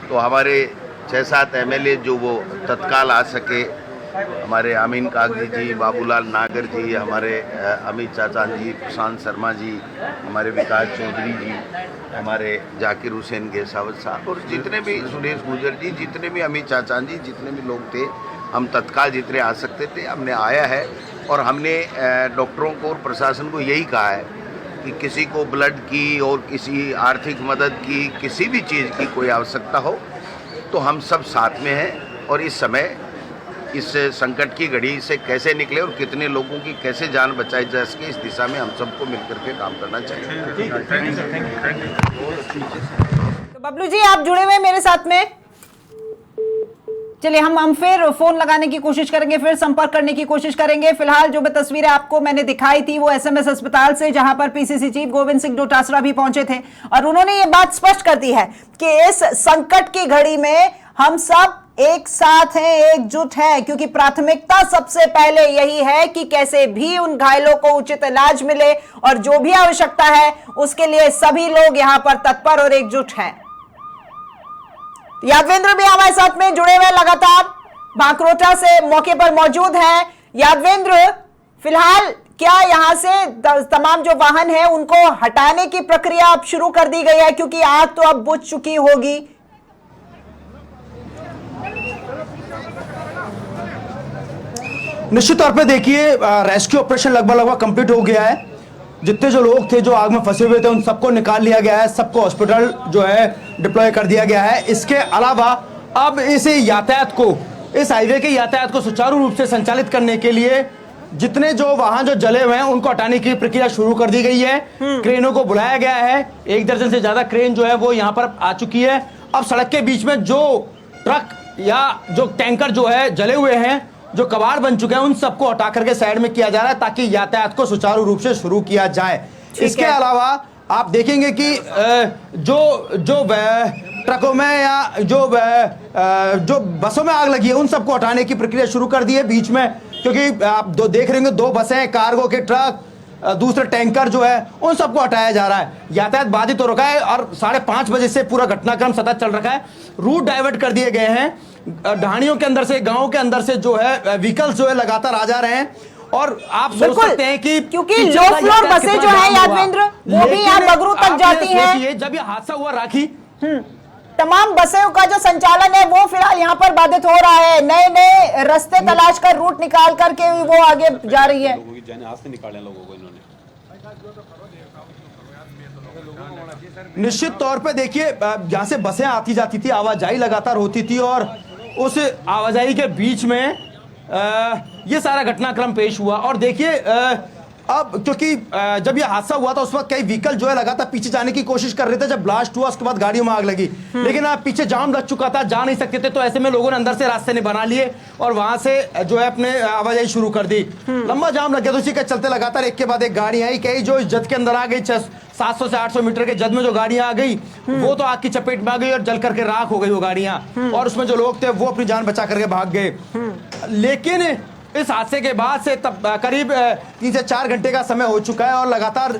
तो हमारे 6-7 एमएलए जो वो तत्काल आ सके, हमारे अमीन कागजी जी, बाबूलाल नागर जी, हमारे अमित चाचा जी, प्रशांत शर्मा जी, हमारे विकास चौधरी जी, हमारे जाकिर हुसैन गेसावत साहब और जितने भी सुरेश गुजर जी, जितने भी अमित चाचा जी, जितने भी लोग थे, हम तत्काल जितने आ सकते थे हमने आया है। और हमने डॉक्टरों को और प्रशासन को यही कहा है कि किसी को ब्लड की और किसी आर्थिक मदद की, किसी भी चीज़ की कोई आवश्यकता हो तो हम सब साथ में हैं। और इस समय इस संकट की घड़ी से कैसे निकले और कितने लोगों की कैसे जान बचाई जा सके, इस दिशा में हम सबको मिलकर के काम करना चाहिए। तो बबलू जी, आप जुड़े हुए मेरे साथ में। चलिए हम फिर फोन लगाने की कोशिश करेंगे, फिर संपर्क करने की कोशिश करेंगे। फिलहाल जो तस्वीरें आपको मैंने दिखाई थी वो एसएमएस अस्पताल से, जहां पर पीसीसी चीफ गोविंद सिंह डोटासरा भी पहुंचे थे और उन्होंने ये बात स्पष्ट कर दी है कि इस संकट की घड़ी में हम सब एक साथ हैं, एकजुट हैं, क्योंकि प्राथमिकता सबसे पहले यही है कि कैसे भी उन घायलों को उचित इलाज मिले और जो भी आवश्यकता है उसके लिए सभी लोग यहां पर तत्पर और एकजुट हैं। यादवेंद्र भी हमारे साथ में जुड़े हुए लगातार भांकरोटा से मौके पर मौजूद हैं। यादवेंद्र, फिलहाल क्या यहां से तमाम जो वाहन है उनको हटाने की प्रक्रिया अब शुरू कर दी गई है, क्योंकि आग तो अब बुझ चुकी होगी? निश्चित तौर पे देखिए, रेस्क्यू ऑपरेशन लगभग कंप्लीट हो गया है। जितने जो लोग थे जो आग में फंसे हुए थे उन सबको निकाल लिया गया है, सबको हॉस्पिटल जो है डिप्लॉय कर दिया गया है। इसके अलावा अब इस यातायात को, इस हाईवे के यातायात को सुचारू रूप से संचालित करने के लिए जितने जो वाहन जो जले हुए हैं उनको हटाने की प्रक्रिया शुरू कर दी गई है। क्रेनों को बुलाया गया है, 1 दर्जन से ज्यादा क्रेन जो है वो यहाँ पर आ चुकी है। अब सड़क के बीच में जो ट्रक या जो टैंकर जो है जले हुए हैं, जो कबाड़ बन चुके हैं, उन सबको हटा करके साइड में किया जा रहा है ताकि यातायात को सुचारू रूप से शुरू किया जाए। इसके अलावा आप देखेंगे कि जो ट्रकों में या जो बसों में आग लगी है उन सबको हटाने की प्रक्रिया शुरू कर दी है बीच में, क्योंकि आप देख रहे होंगे 2 बसें, कार्गो के ट्रक, दूसरे टैंकर जो है उन सबको हटाया जा रहा है। यातायात बाधित हो रखा है और 5:30 बजे से पूरा घटनाक्रम सतत चल रखा है। रूट डाइवर्ट कर दिए गए हैं, ढाणियों के अंदर से, गांव के अंदर से जो है व्हीकल्स जो है लगातार आ जा रहे हैं। और आप सोच सकते हैं कि क्योंकि लो फ्लोर बसें जो है यादवेंद्र वो भी यहाँ बगरू तक जाती हैं। जब ये हादसा हुआ राखी, तमाम बसों का जो संचालन है वो फिलहाल यहाँ पर बाधित हो रहा है। नए नए रास्ते तलाश कर रूट निकाल करके वो आगे जा रही है। निश्चित तौर पे देखिए, यहाँ से बसें आती जाती थी, आवाजाही लगातार होती थी और उस आवाजाही के बीच में ये सारा घटनाक्रम पेश हुआ। और देखिए अब क्योंकि जब ये हादसा हुआ था उस वक्त कई व्हीकल जो है लगातार पीछे जाने की कोशिश कर रहे थे। जब ब्लास्ट हुआ उसके बाद गाड़ियों में आग लगी, लेकिन अब पीछे जाम लग चुका था, जा नहीं सकते थे, तो ऐसे में लोगों ने अंदर से रास्ते नहीं बना लिए और वहां से जो है अपने आवाजाही शुरू कर दी। लंबा जाम लग गया, तो उसी के चलते लगातार एक के बाद एक गाड़ी आई। कई जो इस जद के अंदर आ गई, 700 से 800 मीटर के जद में जो गाड़ियां आ गई वो तो आग की चपेट में आ गई और जल करके राख हो गई वो गाड़ियां, और उसमें जो लोग थे वो अपनी जान बचा करके भाग गए। लेकिन इस हादसे के बाद से तब करीब 3 से 4 घंटे का समय हो चुका है और लगातार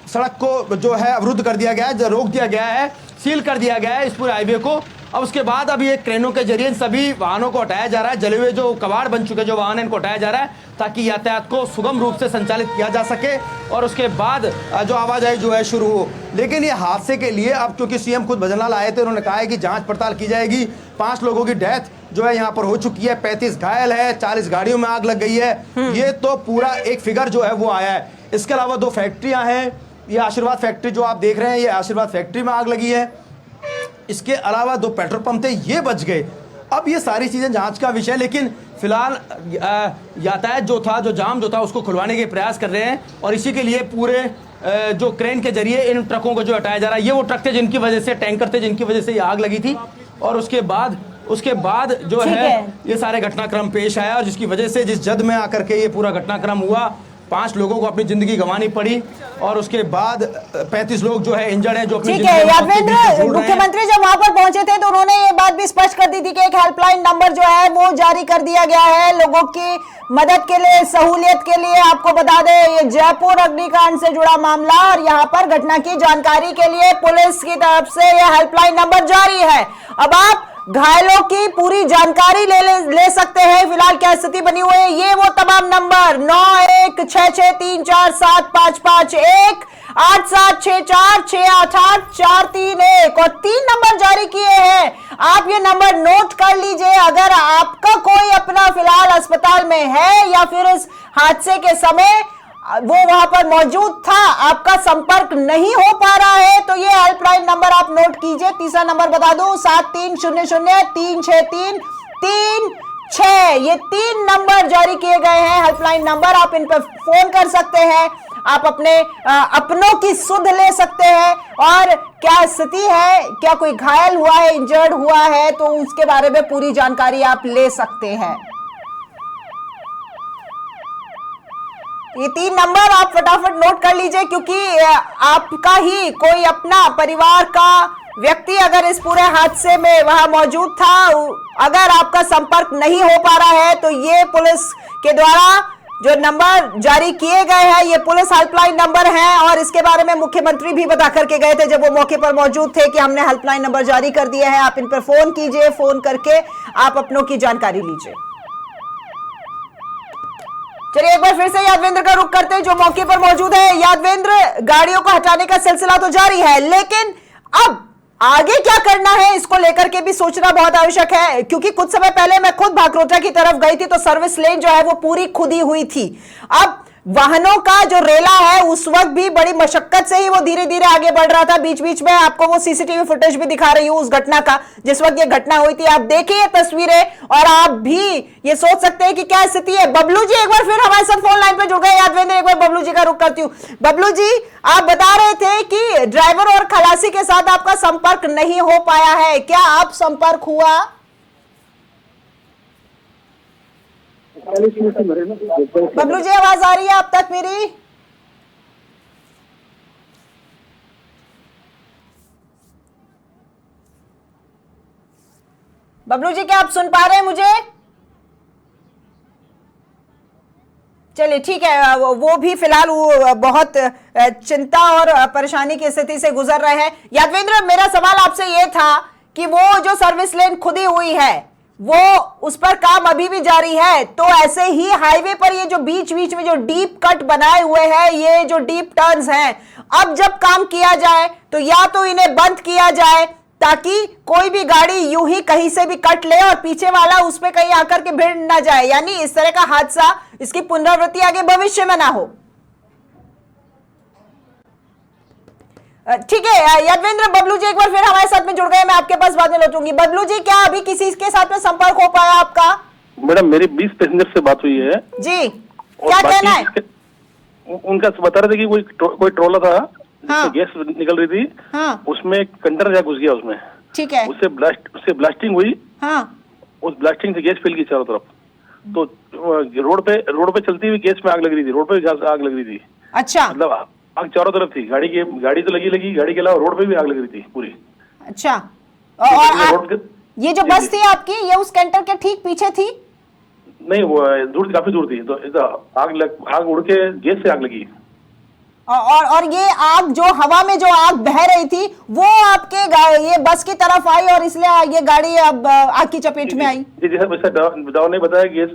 सड़क को जो है अवरुद्ध कर दिया गया है, रोक दिया गया है, सील कर दिया गया है इस पूरे हाईवे को। अब उसके बाद अभी एक क्रेनों के जरिए सभी वाहनों को हटाया जा रहा है। जले हुए जो कबाड़ बन चुके जो वाहन है इनको हटाया जा रहा है ताकि यातायात को सुगम रूप से संचालित किया जा सके और उसके बाद जो आवाजाही जो है शुरू हो। लेकिन ये हादसे के लिए अब क्योंकि सीएम खुद भजनलाल आए थे, उन्होंने कहा है कि जांच पड़ताल की जाएगी। 5 लोगों की डेथ जो है यहाँ पर हो चुकी है, 35 घायल है, 40 गाड़ियों में आग लग गई है। ये तो पूरा एक फिगर जो है वो आया है। इसके अलावा 2 फैक्ट्रियां हैं, ये आशीर्वाद फैक्ट्री जो आप देख रहे हैं, ये आशीर्वाद फैक्ट्री में आग लगी है। इसके अलावा 2 पेट्रोल पंप थे, ये बच गए। अब ये सारी चीजें जांच का विषय, लेकिन फिलहाल यातायात जो था, जो जाम जो था, उसको खुलवाने के प्रयास कर रहे हैं और इसी के लिए पूरे जो क्रेन के जरिए इन ट्रकों को जो हटाया जा रहा है। ये वो ट्रक थे जिनकी वजह से, टैंकर थे जिनकी वजह से ये आग लगी थी और उसके बाद जो है ये सारे घटनाक्रम पेश आया और जिसकी वजह से जिस जद में आकर के ये पूरा घटनाक्रम हुआ, 5 लोगों को अपनी जिंदगी गंवानी पड़ी और उसके बाद 35 लोग जो है इंजर्ड हैं जो अपनी ठीक है। यादवेंद्र, मुख्यमंत्री जब वहां पर पहुंचे थे तो उन्होंने ये बात भी स्पष्ट कर दी थी कि एक हेल्पलाइन नंबर जो है वो जारी कर दिया गया है लोगों की मदद के लिए, सहूलियत के लिए। आपको बता दें ये जयपुर अग्निकांड से जुड़ा मामला और यहाँ पर घटना की जानकारी के लिए पुलिस की तरफ से ये हेल्पलाइन नंबर जारी है। अब आप घायलों की पूरी जानकारी ले सकते हैं। फिलहाल क्या स्थिति बनी हुई है, ये वो तमाम नंबर 9166347551, 8764688431 और 3 नंबर जारी किए हैं। आप ये नंबर नोट कर लीजिए। अगर आपका कोई अपना फिलहाल अस्पताल में है या फिर इस हादसे के समय वो वहां पर मौजूद था, आपका संपर्क नहीं हो पा रहा है, तो ये हेल्पलाइन नंबर आप नोट कीजिए। तीसरा नंबर बता दूं 7300363336। ये 3 नंबर जारी किए गए हैं हेल्पलाइन नंबर। आप इन पर फोन कर सकते हैं, आप अपने अपनों की सुध ले सकते हैं और क्या स्थिति है, क्या कोई घायल हुआ है, इंजर्ड हुआ है, तो उसके बारे में पूरी जानकारी आप ले सकते हैं। ये 3 नंबर आप फटाफट नोट कर लीजिए क्योंकि आपका ही कोई अपना परिवार का व्यक्ति अगर इस पूरे हादसे में वहां मौजूद था, अगर आपका संपर्क नहीं हो पा रहा है तो ये पुलिस के द्वारा जो नंबर जारी किए गए हैं ये पुलिस हेल्पलाइन नंबर हैं और इसके बारे में मुख्यमंत्री भी बता करके गए थे जब वो मौके पर मौजूद थे कि हमने हेल्पलाइन नंबर जारी कर दिए हैं। आप इन पर फोन कीजिए, फोन करके आप अपनों की जानकारी लीजिए। चलिए एक बार फिर से यादवेंद्र का रुख करते हैं जो मौके पर मौजूद है। यादवेंद्र, गाड़ियों को हटाने का सिलसिला तो जारी है, लेकिन अब आगे क्या करना है इसको लेकर के भी सोचना बहुत आवश्यक है क्योंकि कुछ समय पहले मैं खुद भाकरोटा की तरफ गई थी तो सर्विस लेन जो है वो पूरी खुदी हुई थी। अब वाहनों का जो रेला है उस वक्त भी बड़ी मशक्कत से ही वो धीरे धीरे आगे बढ़ रहा था। बीच बीच में आपको वो सीसीटीवी फुटेज भी दिखा रही हूं उस घटना का जिस वक्त ये घटना हुई थी। आप देखिए ये तस्वीरें और आप भी ये सोच सकते हैं कि क्या स्थिति है। बबलू जी एक बार फिर हमारे साथ फोन लाइन पे जुड़ गए। यादवेंद्र, एक बार बबलू जी का रुख करती हूँ। बबलू जी, आप बता रहे थे कि ड्राइवर और खलासी के साथ आपका संपर्क नहीं हो पाया है, क्या आप संपर्क हुआ? बबलू जी आवाज आ रही है अब तक मेरी? बबलू जी क्या आप सुन पा रहे हैं मुझे? चलिए ठीक है, वो भी फिलहाल बहुत चिंता और परेशानी की स्थिति से गुजर रहे हैं। यादवेंद्र, मेरा सवाल आपसे ये था कि वो जो सर्विस लेन खुदी हुई है वो उस पर काम अभी भी जारी है, तो ऐसे ही हाईवे पर ये जो बीच बीच में जो डीप कट बनाए हुए हैं, ये जो डीप टर्न्स हैं, अब जब काम किया जाए तो या तो इन्हें बंद किया जाए ताकि कोई भी गाड़ी यूं ही कहीं से भी कट ले और पीछे वाला उस पे कहीं आकर के भिड़ ना जाए, यानी इस तरह का हादसा, इसकी पुनरावृत्ति आगे भविष्य में ना हो। ठीक है यादवेंद्र, बबलू जी एक बार फिर हमारे साथ में जुड़ गए, मैं आपके पास बाद में लौटूंगी। बबलू जी, क्या अभी किसी के साथ में संपर्क हो पाया आपका? मैडम मेरी 20 पैसेंजर से बात हुई है जी, क्या कहना है? उनका बता रहे थे कि कोई ट्रोला था, हाँ। गैस निकल रही थी, हाँ। उसमें कंटेनर जा घुस गया उसमें, ठीक है, उससे ब्लास्टिंग हुई, हाँ। उस ब्लास्टिंग से गैस फैल गई चारों तरफ, तो रोड पे चलती हुई गैस में आग लग रही थी, रोड पे आग लग रही थी। अच्छा, मतलब आग चारों तरफ थी, गाड़ी तो लगी, गाड़ी के अलावा रोड पे भी आग लग रही थी पूरी। अच्छा, और ये जो बस थी आपकी, ये उस कैंटर के ठीक पीछे थी? नहीं, वो काफी दूर थी, तो आग उड़ के गैस से आग लगी। और ये आग जो हवा में जो आग बह रही थी वो आपके ये बस की तरफ आई और इसलिए ये गाड़ी अब आग की चपेट में आई? जी जैसा वैसा दाव ने बताया, गैस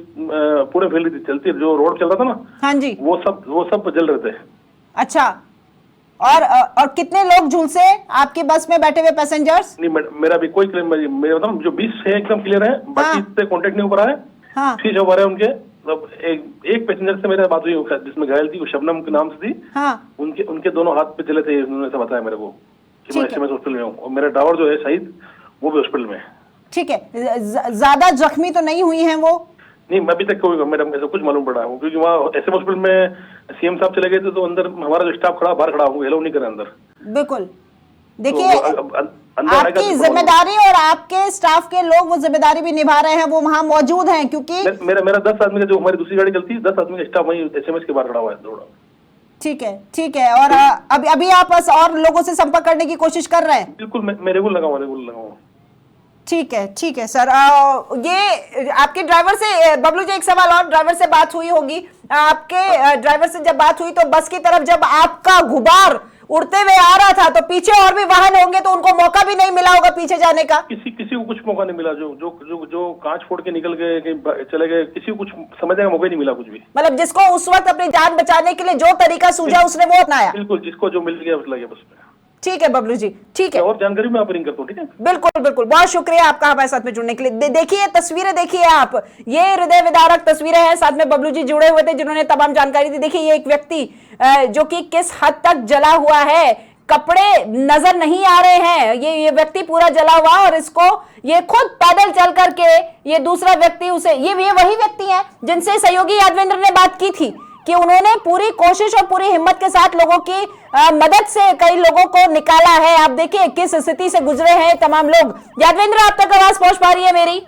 पूरे फैल रही थी, चलती जो रोड चल रहा था ना, हाँ जी, वो सब जल रहे थे। अच्छा, और कितने लोग झुलसे आपकी बस में बैठे हुए पैसेंजर्स? नहीं मेरा भी कोई क्लेम, मेरा मतलब जो 20 है एकदम क्लियर है, बाकी से कांटेक्ट नहीं हो पा रहा है, हाँ। ठीक हो पा रहे हैं उनके। मतलब एक पैसेंजर से मेरा बात हुई जिसमें घायल थी, वो शबनम के नाम से थी, हाँ। उनके दोनों हाथ पे जले थे, उन्होंने ऐसा बताया मेरे को कि मैं एसएमएस हॉस्पिटल में हूँ, और मेरा ड्राइवर जो है शहीद, वो भी हॉस्पिटल में है। ठीक है, ज्यादा जख्मी तो नहीं हुई हैं वो? नहीं, मैं अभी तक कोई मेरा ऐसा कुछ मालूम पड़ा है, क्योंकि वहाँ एसएम हॉस्पिटल में सीएम साहब चले गए थे, तो अंदर हमारा जो स्टाफ खड़ा बाहर खड़ा हूँ, हेलो नहीं करे अंदर। बिल्कुल, देखिए आपकी जिम्मेदारी और आपके स्टाफ के लोग वो जिम्मेदारी भी निभा रहे हैं, वो वहाँ मौजूद हैं, क्योंकि मेरा 10 आदमी का जो हमारी दूसरी गाड़ी चलती है, 10 आदमी का स्टाफ वहीं एसएमएस के बाहर खड़ा हुआ है थोड़ा। ठीक है, और अभी आप और लोगों से संपर्क करने की कोशिश कर रहे हैं? बिल्कुल, मैं रेगुलर लगाऊँ। ठीक है सर, ये आपके ड्राइवर से, बबलू जी एक सवाल और, ड्राइवर से बात हुई होगी आपके, ड्राइवर से जब बात हुई तो बस की तरफ जब आपका गुबार उड़ते हुए आ रहा था तो पीछे और भी वाहन होंगे, तो उनको मौका भी नहीं मिला होगा पीछे जाने का? किसी को कुछ मौका नहीं मिला, जो कांच फोड़ के निकल गए चले गए, किसी को कुछ समझने का मौका नहीं मिला कुछ भी। मतलब जिसको उस वक्त अपनी जान बचाने के लिए जो तरीका सूझा उसने वो अपनाया? बिल्कुल, जिसको जो मिल गया उस लगे बस में। ठीक है बबलू जी, ठीक है, और जानकारी मैं आपको रिंग करता हूं, ठीक है? बिल्कुल, बहुत शुक्रिया आपका हमारे साथ में जुड़ने के लिए। देखिए तस्वीरें, देखिए आप, ये हृदय विदारक तस्वीरें हैं, साथ में बबलू जी जुड़े हुए थे जिन्होंने तमाम जानकारी दी। देखिए ये एक व्यक्ति जो कि किस हद तक जला हुआ है, कपड़े नजर नहीं आ रहे हैं, ये व्यक्ति पूरा जला हुआ, और इसको ये खुद पैदल चल करके ये दूसरा व्यक्ति उसे, ये वही व्यक्ति है जिनसे सहयोगी यादवेंद्र ने बात की थी कि उन्होंने पूरी कोशिश और पूरी हिम्मत के साथ लोगों की मदद से कई लोगों को निकाला है। आप देखिए किस स्थिति से गुजरे हैं तमाम लोग। यादवेंद्र, आप तक आवाज पहुंच पा रही है मेरी?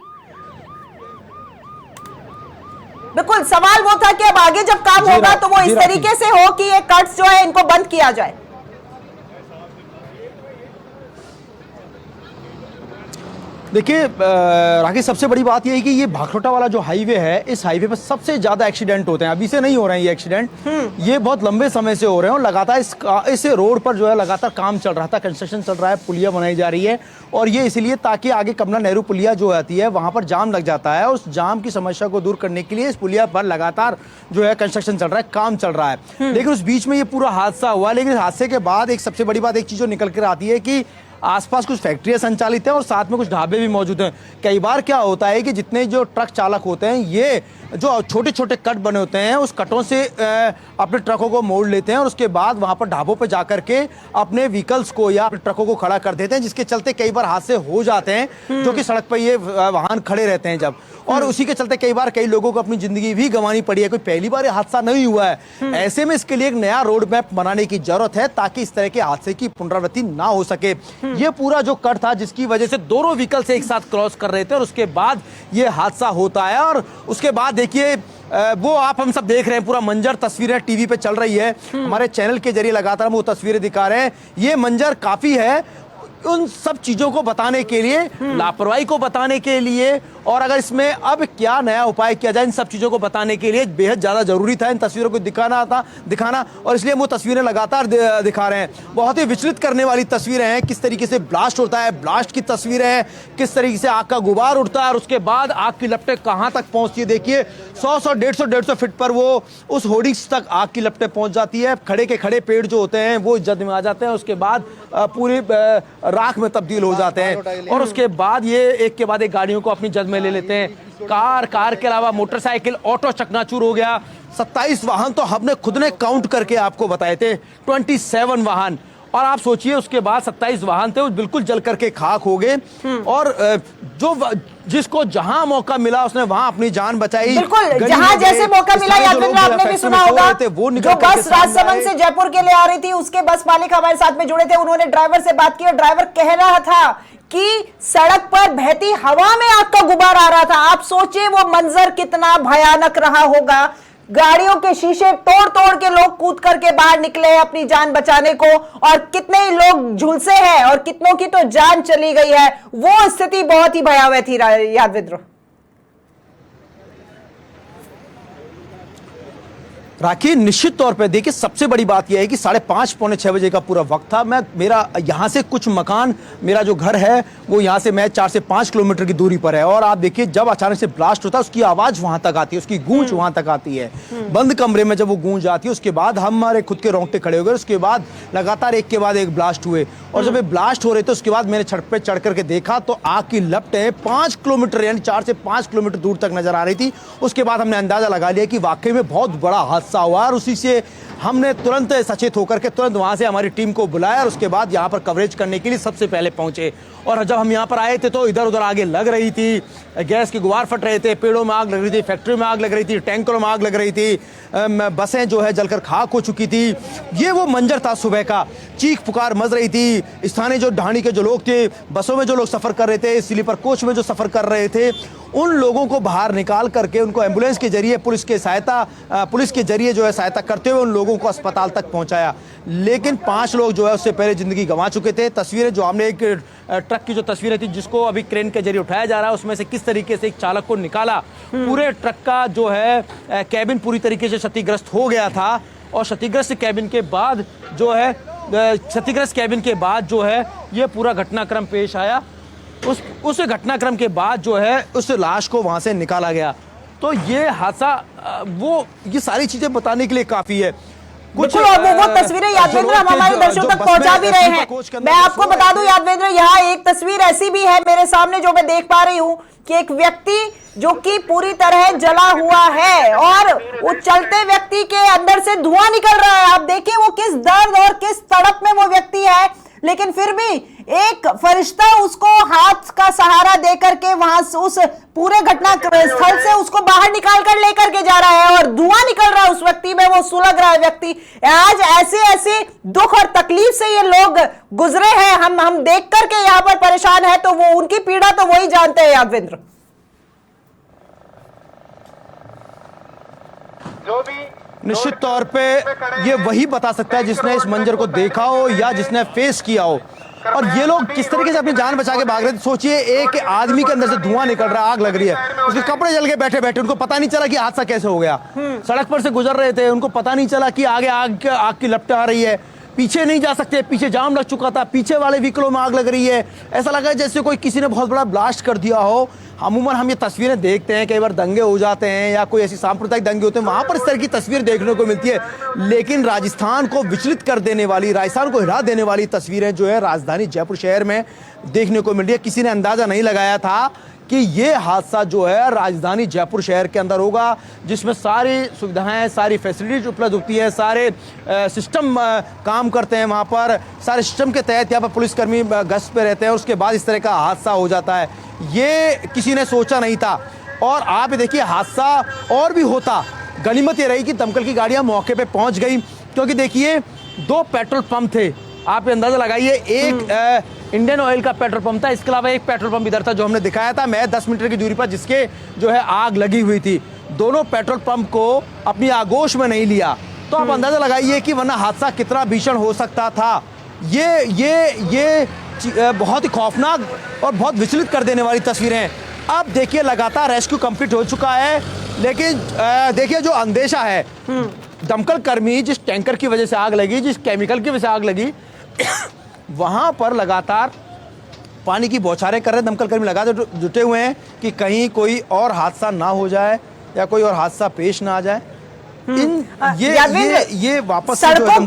बिल्कुल, सवाल वो था कि अब आगे जब काम होगा तो वो इस तरीके से हो कि ये कट्स जो है इनको बंद किया जाए। देखिए राकेश, सबसे बड़ी बात यह है कि ये भाखरोटा वाला जो हाईवे है, इस हाईवे पर सबसे ज्यादा एक्सीडेंट होते हैं। अभी से नहीं हो रहे हैं ये एक्सीडेंट, ये बहुत लंबे समय से हो रहे हैं, और लगातार इस रोड पर जो है लगातार काम चल रहा था, कंस्ट्रक्शन चल रहा है, पुलिया बनाई जा रही है, और ये इसलिए ताकि आगे कमला नेहरू पुलिया जो आती है वहां पर जाम लग जाता है, उस जाम की समस्या को दूर करने के लिए इस पुलिया पर लगातार जो है कंस्ट्रक्शन चल रहा है, काम चल रहा है। लेकिन उस बीच में ये पूरा हादसा हुआ। लेकिन हादसे के बाद एक सबसे बड़ी बात, एक चीज जो निकल कर आती है कि आसपास कुछ फैक्ट्रियां संचालित हैं और साथ में कुछ ढाबे भी मौजूद हैं। कई बार क्या होता है कि जितने जो ट्रक चालक होते हैं, ये जो छोटे छोटे कट बने होते हैं, उस कटों से अपने ट्रकों को मोड़ लेते हैं और उसके बाद वहां पर ढाबों पर जाकर के अपने व्हीकल्स को या अपने ट्रकों को खड़ा कर देते हैं, जिसके चलते कई बार हादसे हो जाते हैं, जो कि सड़क पर ये वाहन खड़े रहते हैं जब, और उसी के चलते कई बार कई लोगों को अपनी जिंदगी भी गंवानी पड़ी है। कोई पहली बार हादसा नहीं हुआ है। ऐसे में इसके लिए एक नया रोड मैप बनाने की जरूरत है ताकि इस तरह के हादसे की पुनरावृत्ति ना हो सके। ये पूरा जो कट था जिसकी वजह से दोनों व्हीकल से एक साथ क्रॉस कर रहे थे और उसके बाद ये हादसा होता है, और उसके बाद देखिए वो आप हम सब देख रहे हैं, पूरा मंजर, तस्वीरें टीवी पे चल रही है, हमारे चैनल के जरिए लगातार हम वो तस्वीरें दिखा रहे हैं। ये मंजर काफी है उन सब चीजों को बताने के लिए, लापरवाही को बताने के लिए, और अगर इसमें अब क्या नया उपाय किया जाए इन सब चीजों को बताने के लिए बेहद ज्यादा जरूरी था इन तस्वीरों को दिखाना, और इसलिए वो तस्वीरें लगातार दिखा रहे हैं। बहुत ही विचलित करने वाली तस्वीरें हैं, किस तरीके से ब्लास्ट होता है, ब्लास्ट की तस्वीरें हैं, किस तरीके से आग का गुबार उठता है और उसके बाद आग की लपटें कहां तक पहुंचती है। देखिए 100-150 फीट पर वो उस होर्डिंग्स तक आग की लपटें पहुंच जाती है। खड़े के खड़े पेड़ जो होते हैं वो इज्जत में आ जाते हैं। उसके बाद पूरी राख में तब्दील हो जाते हैं। और उसके बाद ये एक के बाद एक गाड़ियों को अपनी जद में ले लेते हैं। कार के अलावा मोटरसाइकिल, ऑटो चकनाचूर हो गया। 27 वाहन तो हमने खुद ने काउंट करके आपको बताए थे, 27 वाहन। और आप सोचिए उसके बाद 27 वाहन थे वो बिल्कुल जल करके खाक हो गए। और जो जिसको जहां मौका मिला उसने वहां अपनी जान बचाई। बिल्कुल, जहां जैसे मौका मिला, यादवेंद्र आपने भी सुना होगा, जो बस राजसमंद से जयपुर के लिए आ रही थी उसके बस मालिक हमारे साथ में जुड़े थे, उन्होंने ड्राइवर से बात की और ड्राइवर कह रहा था कि सड़क पर बहती हवा में आग का गुबार आ रहा था। आप सोचिए वो मंजर कितना भयानक रहा होगा। गाड़ियों के शीशे तोड़ तोड़ के लोग कूद करके बाहर निकले हैं अपनी जान बचाने को, और कितने ही लोग झुलसे हैं और कितनों की तो जान चली गई है। वो स्थिति बहुत ही भयावह थी यादवेंद्र। राखी, निश्चित तौर पे देखिए सबसे बड़ी बात यह है कि 5:30 पौने 6 बजे का पूरा वक्त था। मेरा यहाँ से कुछ मकान, मेरा जो घर है वो यहाँ से मैं 4 से 5 किलोमीटर की दूरी पर है। और आप देखिए जब अचानक से ब्लास्ट होता है उसकी आवाज वहां तक आती है, उसकी गूंज वहां तक आती है। बंद कमरे में जब वो गूंज आती है उसके बाद हमारे खुद के रोंगटे खड़े हो गए। उसके बाद लगातार एक के बाद एक ब्लास्ट हुए, और जब ये ब्लास्ट हो रहे थे उसके बाद मैंने छत पे चढ़ करके देखा तो आग की लपटें 5 किलोमीटर यानी 4 से 5 किलोमीटर दूर तक नजर आ रही थी। उसके बाद हमने अंदाजा लगा लिया कि वाकई में बहुत बड़ा हादसा हुआ, और उसी से हमने तुरंत सचेत होकर के तुरंत वहां से हमारी टीम को बुलाया और उसके बाद यहां पर कवरेज करने के लिए सबसे पहले पहुंचे। और जब हम यहां पर आए थे तो इधर उधर आगे लग रही थी, गैस के गुबार फट रहे थे, पेड़ों में आग लग रही थी, फैक्ट्री में आग लग रही थी, टैंकरों में आग लग रही थी, बसें जो है जलकर खाक हो चुकी थी। ये वो मंजर था सुबह का, चीख पुकार मच रही थी। स्थानीय जो ढाणी के जो लोग थे, बसों में जो लोग सफर कर रहे थे, स्लीपर कोच में जो सफर कर रहे थे, उन लोगों को बाहर निकाल करके उनको एम्बुलेंस के जरिए पुलिस के जरिए जो है सहायता करते हुए उन लोगों को अस्पताल तक पहुंचाया। लेकिन 5 लोग जो है उससे पहले जिंदगी गंवा चुके थे। तस्वीरें जो हमने एक ट्रक की जो तस्वीरें थी जिसको अभी क्रेन के जरिए उठाया जा रहा है, उसमें से किस तरीके से एक चालक को निकाला। पूरे ट्रक का जो है कैबिन पूरी तरीके से क्षतिग्रस्त हो गया था, और क्षतिग्रस्त कैबिन के बाद जो है ये पूरा घटनाक्रम पेश आया। उस घटनाक्रम के बाद जो है उस लाश को वहां से निकाला गया। तो ये हादसा ये सारी चीजें बताने के लिए काफी है। कुछ वो तस्वीरें यादवेंद्र हम हमारे दर्शकों तक पहुंचा भी रहे हैं। मैं आपको बता दूं यादवेंद्र, यहाँ एक तस्वीर ऐसी भी है मेरे सामने जो मैं देख पा रही हूँ कि एक व्यक्ति जो कि पूरी तरह जला हुआ है और वो चलते व्यक्ति के अंदर से धुआं निकल रहा है। आप देखिए वो किस दर्द और किस तड़प में वो व्यक्ति है, लेकिन फिर भी एक फरिश्ता उसको हाथ का सहारा देकर के वहां से उस पूरे घटना स्थल से उसको बाहर निकाल कर लेकर के जा रहा है, और धुआं निकल रहा है उस व्यक्ति में, वो सुलग रहा है व्यक्ति। आज ऐसे दुख और तकलीफ से ये लोग गुजरे हैं, हम देख करके यहाँ पर परेशान है, तो वो उनकी पीड़ा तो वही जानते हैं यादवेंद्र। निश्चित तौर पे ये वही बता सकता है जिसने इस मंजर को देखा हो या जिसने फेस किया हो। और ये लोग किस तरीके से अपनी जान बचा के भाग रहे थे। सोचिए एक आदमी के अंदर से धुआं निकल रहा है, आग लग रही है, उसके कपड़े जल के बैठे बैठे, उनको पता नहीं चला कि हादसा कैसे हो गया। सड़क पर से गुजर रहे थे, उनको पता नहीं चला कि आगे आग की लपटें आ रही है, पीछे नहीं जा सकते, पीछे जाम लग चुका था, पीछे वाले व्हीकलों में आग लग रही है। ऐसा लगा जैसे कोई किसी ने बहुत बड़ा ब्लास्ट कर दिया हो। अमूमन हम ये तस्वीरें देखते हैं, कई बार दंगे हो जाते हैं या कोई ऐसी सांप्रदायिक दंगे होते हैं, वहां पर इस तरह की तस्वीर देखने को मिलती है। लेकिन राजस्थान को विचलित कर देने वाली, राजस्थान को हिला देने वाली तस्वीरें जो है राजधानी जयपुर शहर में देखने को मिल रही है। किसी ने अंदाजा नहीं लगाया था कि ये हादसा जो है राजधानी जयपुर शहर के अंदर होगा, जिसमें सारी सुविधाएं, सारी फैसिलिटीज उपलब्ध होती है, सारे सिस्टम काम करते हैं वहाँ पर, सारे सिस्टम के तहत यहाँ पर पुलिसकर्मी गश्त पे रहते हैं। उसके बाद इस तरह का हादसा हो जाता है, ये किसी ने सोचा नहीं था। और आप देखिए हादसा और भी होता, गनीमत ये रही कि दमकल की गाड़ियाँ मौके पर पहुँच गई, क्योंकि देखिए 2 पेट्रोल पंप थे। आप अंदाजा लगाइए, एक इंडियन ऑयल का पेट्रोल पंप था, इसके अलावा एक पेट्रोल पंप इधर था जो हमने दिखाया था मैं 10 मीटर की दूरी पर, जिसके जो है आग लगी हुई थी। दोनों पेट्रोल पंप को अपनी आगोश में नहीं लिया, तो आप अंदाजा लगाइए कि वरना हादसा कितना भीषण हो सकता था। ये बहुत ही खौफनाक और बहुत विचलित कर देने वाली तस्वीरें हैं। अब देखिए लगातार रेस्क्यू कंप्लीट हो चुका है, लेकिन देखिए जो अंदेशा है, दमकल कर्मी जिस टैंकर की वजह से आग लगी, जिस केमिकल की वजह से आग लगी, वहां पर लगातार पानी की बौछारें कर रहे हैं। दमकल कर्मी लगातार जुटे हुए हैं कि कहीं कोई और हादसा ना हो जाए या कोई और हादसा पेश ना आ जाए। ये वापस सड़कों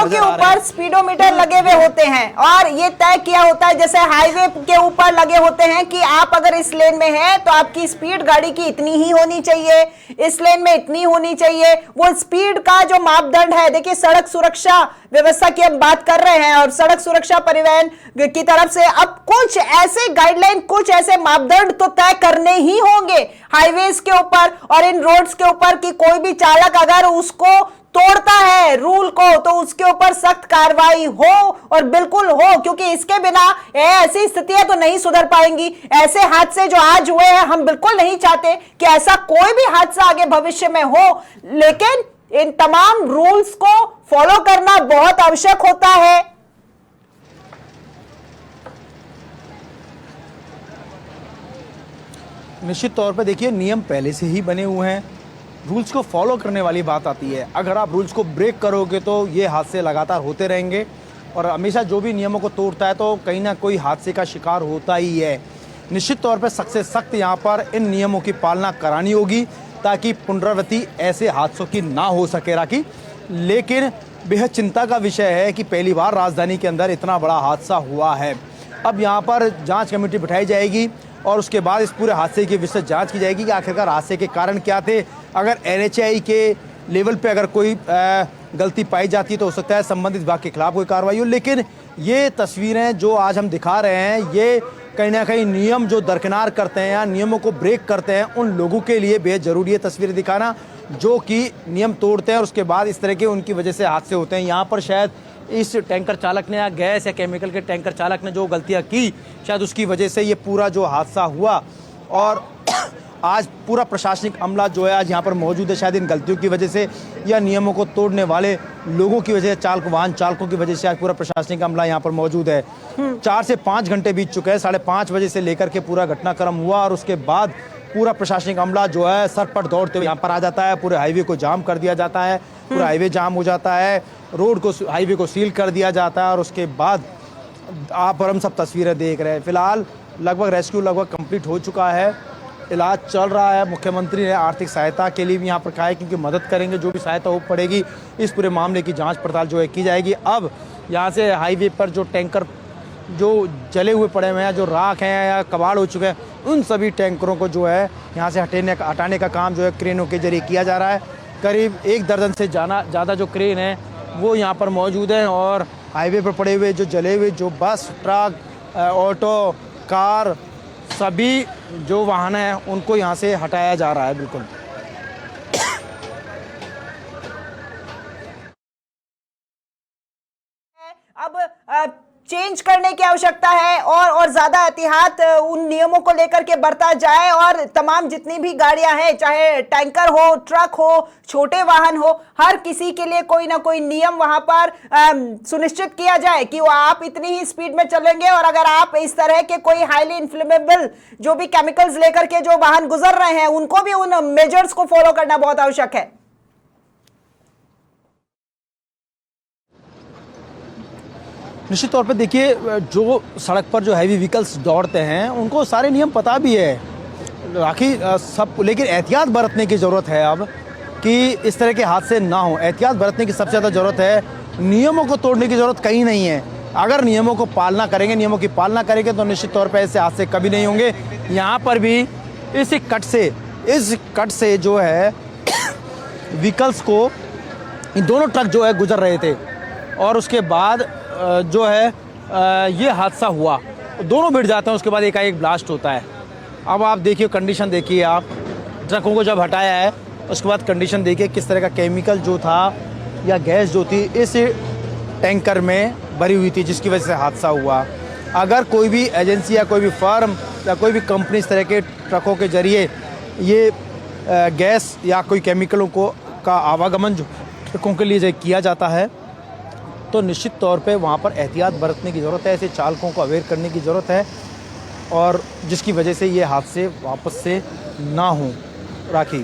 के ऊपर स्पीडोमीटर लगे हुए होते हैं और ये तय किया होता है, जैसे हाईवे के ऊपर लगे होते हैं कि आप अगर इस लेन में हैं तो आपकी स्पीड गाड़ी की इतनी ही होनी चाहिए, इस लेन में इतनी होनी चाहिए। वो स्पीड का जो मापदंड है, देखिए सड़क सुरक्षा व्यवस्था की हम बात कर रहे हैं और सड़क सुरक्षा परिवहन की तरफ से अब कुछ ऐसे गाइडलाइन, कुछ ऐसे मापदंड तो तय करने ही होंगे हाईवेज के ऊपर और इन रोड्स के ऊपर कि कोई भी चालक अगर उसको तोड़ता है रूल को तो उसके ऊपर सख्त कार्रवाई हो और बिल्कुल हो, क्योंकि इसके बिना ऐसी स्थितियां तो नहीं सुधर पाएंगी। ऐसे हादसे जो आज हुए हैं हम बिल्कुल नहीं चाहते कि ऐसा कोई भी हादसा आगे भविष्य में हो, लेकिन इन तमाम रूल्स को फॉलो करना बहुत आवश्यक होता है। निश्चित तौर पर देखिए नियम पहले से ही बने हुए हैं, रूल्स को फॉलो करने वाली बात आती है। अगर आप रूल्स को ब्रेक करोगे तो ये हादसे लगातार होते रहेंगे और हमेशा जो भी नियमों को तोड़ता है तो कहीं ना कोई हादसे का शिकार होता ही है। निश्चित तौर पर सख्त से सख्त यहाँ पर इन नियमों की पालना करानी होगी ताकि पुनरावृत्ति ऐसे हादसों की ना हो सके। राखी, लेकिन बेहद चिंता का विषय है कि पहली बार राजधानी के अंदर इतना बड़ा हादसा हुआ है। अब यहाँ पर जांच कमेटी बिठाई जाएगी और उसके बाद इस पूरे हादसे की विस्तृत जांच की जाएगी कि आखिरकार हादसे के कारण क्या थे। अगर NHAI के लेवल पे अगर कोई गलती पाई जाती है तो हो सकता है संबंधित विभाग के खिलाफ कोई कार्रवाई हो, लेकिन ये तस्वीरें जो आज हम दिखा रहे हैं ये कहीं ना कहीं नियम जो दरकिनार करते हैं या नियमों को ब्रेक करते हैं उन लोगों के लिए बेहद ज़रूरी है तस्वीरें दिखाना जो कि नियम तोड़ते हैं और उसके बाद इस तरह के उनकी वजह से हादसे होते हैं। यहाँ पर शायद इस टैंकर चालक ने या गैस या केमिकल के टैंकर चालक ने जो गलतियां की शायद उसकी वजह से ये पूरा जो हादसा हुआ और आज पूरा प्रशासनिक अमला जो है आज यहाँ पर मौजूद है, शायद इन गलतियों की वजह से या नियमों को तोड़ने वाले लोगों की वजह से, वाहन चालकों की वजह से आज पूरा प्रशासनिक अमला यहाँ पर मौजूद है। 4 से 5 घंटे बीत चुके हैं, 5:30 बजे से लेकर के पूरा घटनाक्रम हुआ और उसके बाद पूरा प्रशासनिक अमला जो है सरपट दौड़ते हुए यहाँ पर आ जाता है। पूरे हाईवे को जाम कर दिया जाता है, पूरा हाईवे जाम हो जाता है, रोड को हाईवे को सील कर दिया जाता है और उसके बाद आप और हम सब तस्वीरें देख रहे हैं। फिलहाल लगभग रेस्क्यू लगभग कंप्लीट हो चुका है, इलाज चल रहा है। मुख्यमंत्री ने आर्थिक सहायता के लिए भी यहाँ पर कहा है क्योंकि मदद करेंगे, जो भी सहायता हो पड़ेगी इस पूरे मामले की जांच पड़ताल जो है की जाएगी। अब यहाँ से हाईवे पर जो टैंकर जो जले हुए पड़े हुए हैं, जो राख हैं या कबाड़ हो चुके हैं, उन सभी टैंकरों को जो है यहाँ से हटाने का काम जो है क्रेनों के जरिए किया जा रहा है। करीब 1 दर्जन से ज़्यादा जो क्रेन है वो यहाँ पर मौजूद हैं और हाईवे पर पड़े हुए जो जले हुए जो बस, ट्रक, ऑटो, कार, सभी जो वाहन हैं उनको यहाँ से हटाया जा रहा है। बिल्कुल अब चेंज करने की आवश्यकता है और ज्यादा एहतियात उन नियमों को लेकर के बरता जाए और तमाम जितनी भी गाड़ियां हैं, चाहे टैंकर हो, ट्रक हो, छोटे वाहन हो, हर किसी के लिए कोई ना कोई नियम वहां पर सुनिश्चित किया जाए कि वो आप इतनी ही स्पीड में चलेंगे और अगर आप इस तरह के कोई हाईली इन्फ्लेमेबल जो भी केमिकल्स लेकर के जो वाहन गुजर रहे हैं उनको भी उन मेजर्स को फॉलो करना बहुत आवश्यक है। निश्चित तौर पे देखिए जो सड़क पर जो हैवी व्हीकल्स दौड़ते हैं उनको सारे नियम पता भी है राखी सब, लेकिन एहतियात बरतने की ज़रूरत है अब कि इस तरह के हादसे ना हो। एहतियात बरतने की सबसे ज़्यादा ज़रूरत है, नियमों को तोड़ने की ज़रूरत कहीं नहीं है। अगर नियमों को पालना करेंगे, नियमों की पालना करेंगे तो निश्चित तौर पर ऐसे हादसे कभी नहीं होंगे। यहाँ पर भी इस कट से जो है व्हीकल्स को इन दोनों ट्रक जो है गुजर रहे थे और उसके बाद जो है ये हादसा हुआ, दोनों भिड़ जाते हैं, उसके बाद एकाएक ब्लास्ट होता है। अब आप देखिए कंडीशन देखिए, आप ट्रकों को जब हटाया है उसके बाद कंडीशन देखिए किस तरह का केमिकल जो था या गैस जो थी इस टैंकर में भरी हुई थी जिसकी वजह से हादसा हुआ। अगर कोई भी एजेंसी या कोई भी फर्म या कोई भी कंपनी इस तरह के ट्रकों के जरिए ये गैस या कोई केमिकलों का आवागमन जो ट्रकों के लिए किया जाता है तो निश्चित तौर पे वहाँ पर एहतियात बरतने की ज़रूरत है, ऐसे चालकों को अवेयर करने की ज़रूरत है और जिसकी वजह से ये हादसे वापस से ना हों। राखी।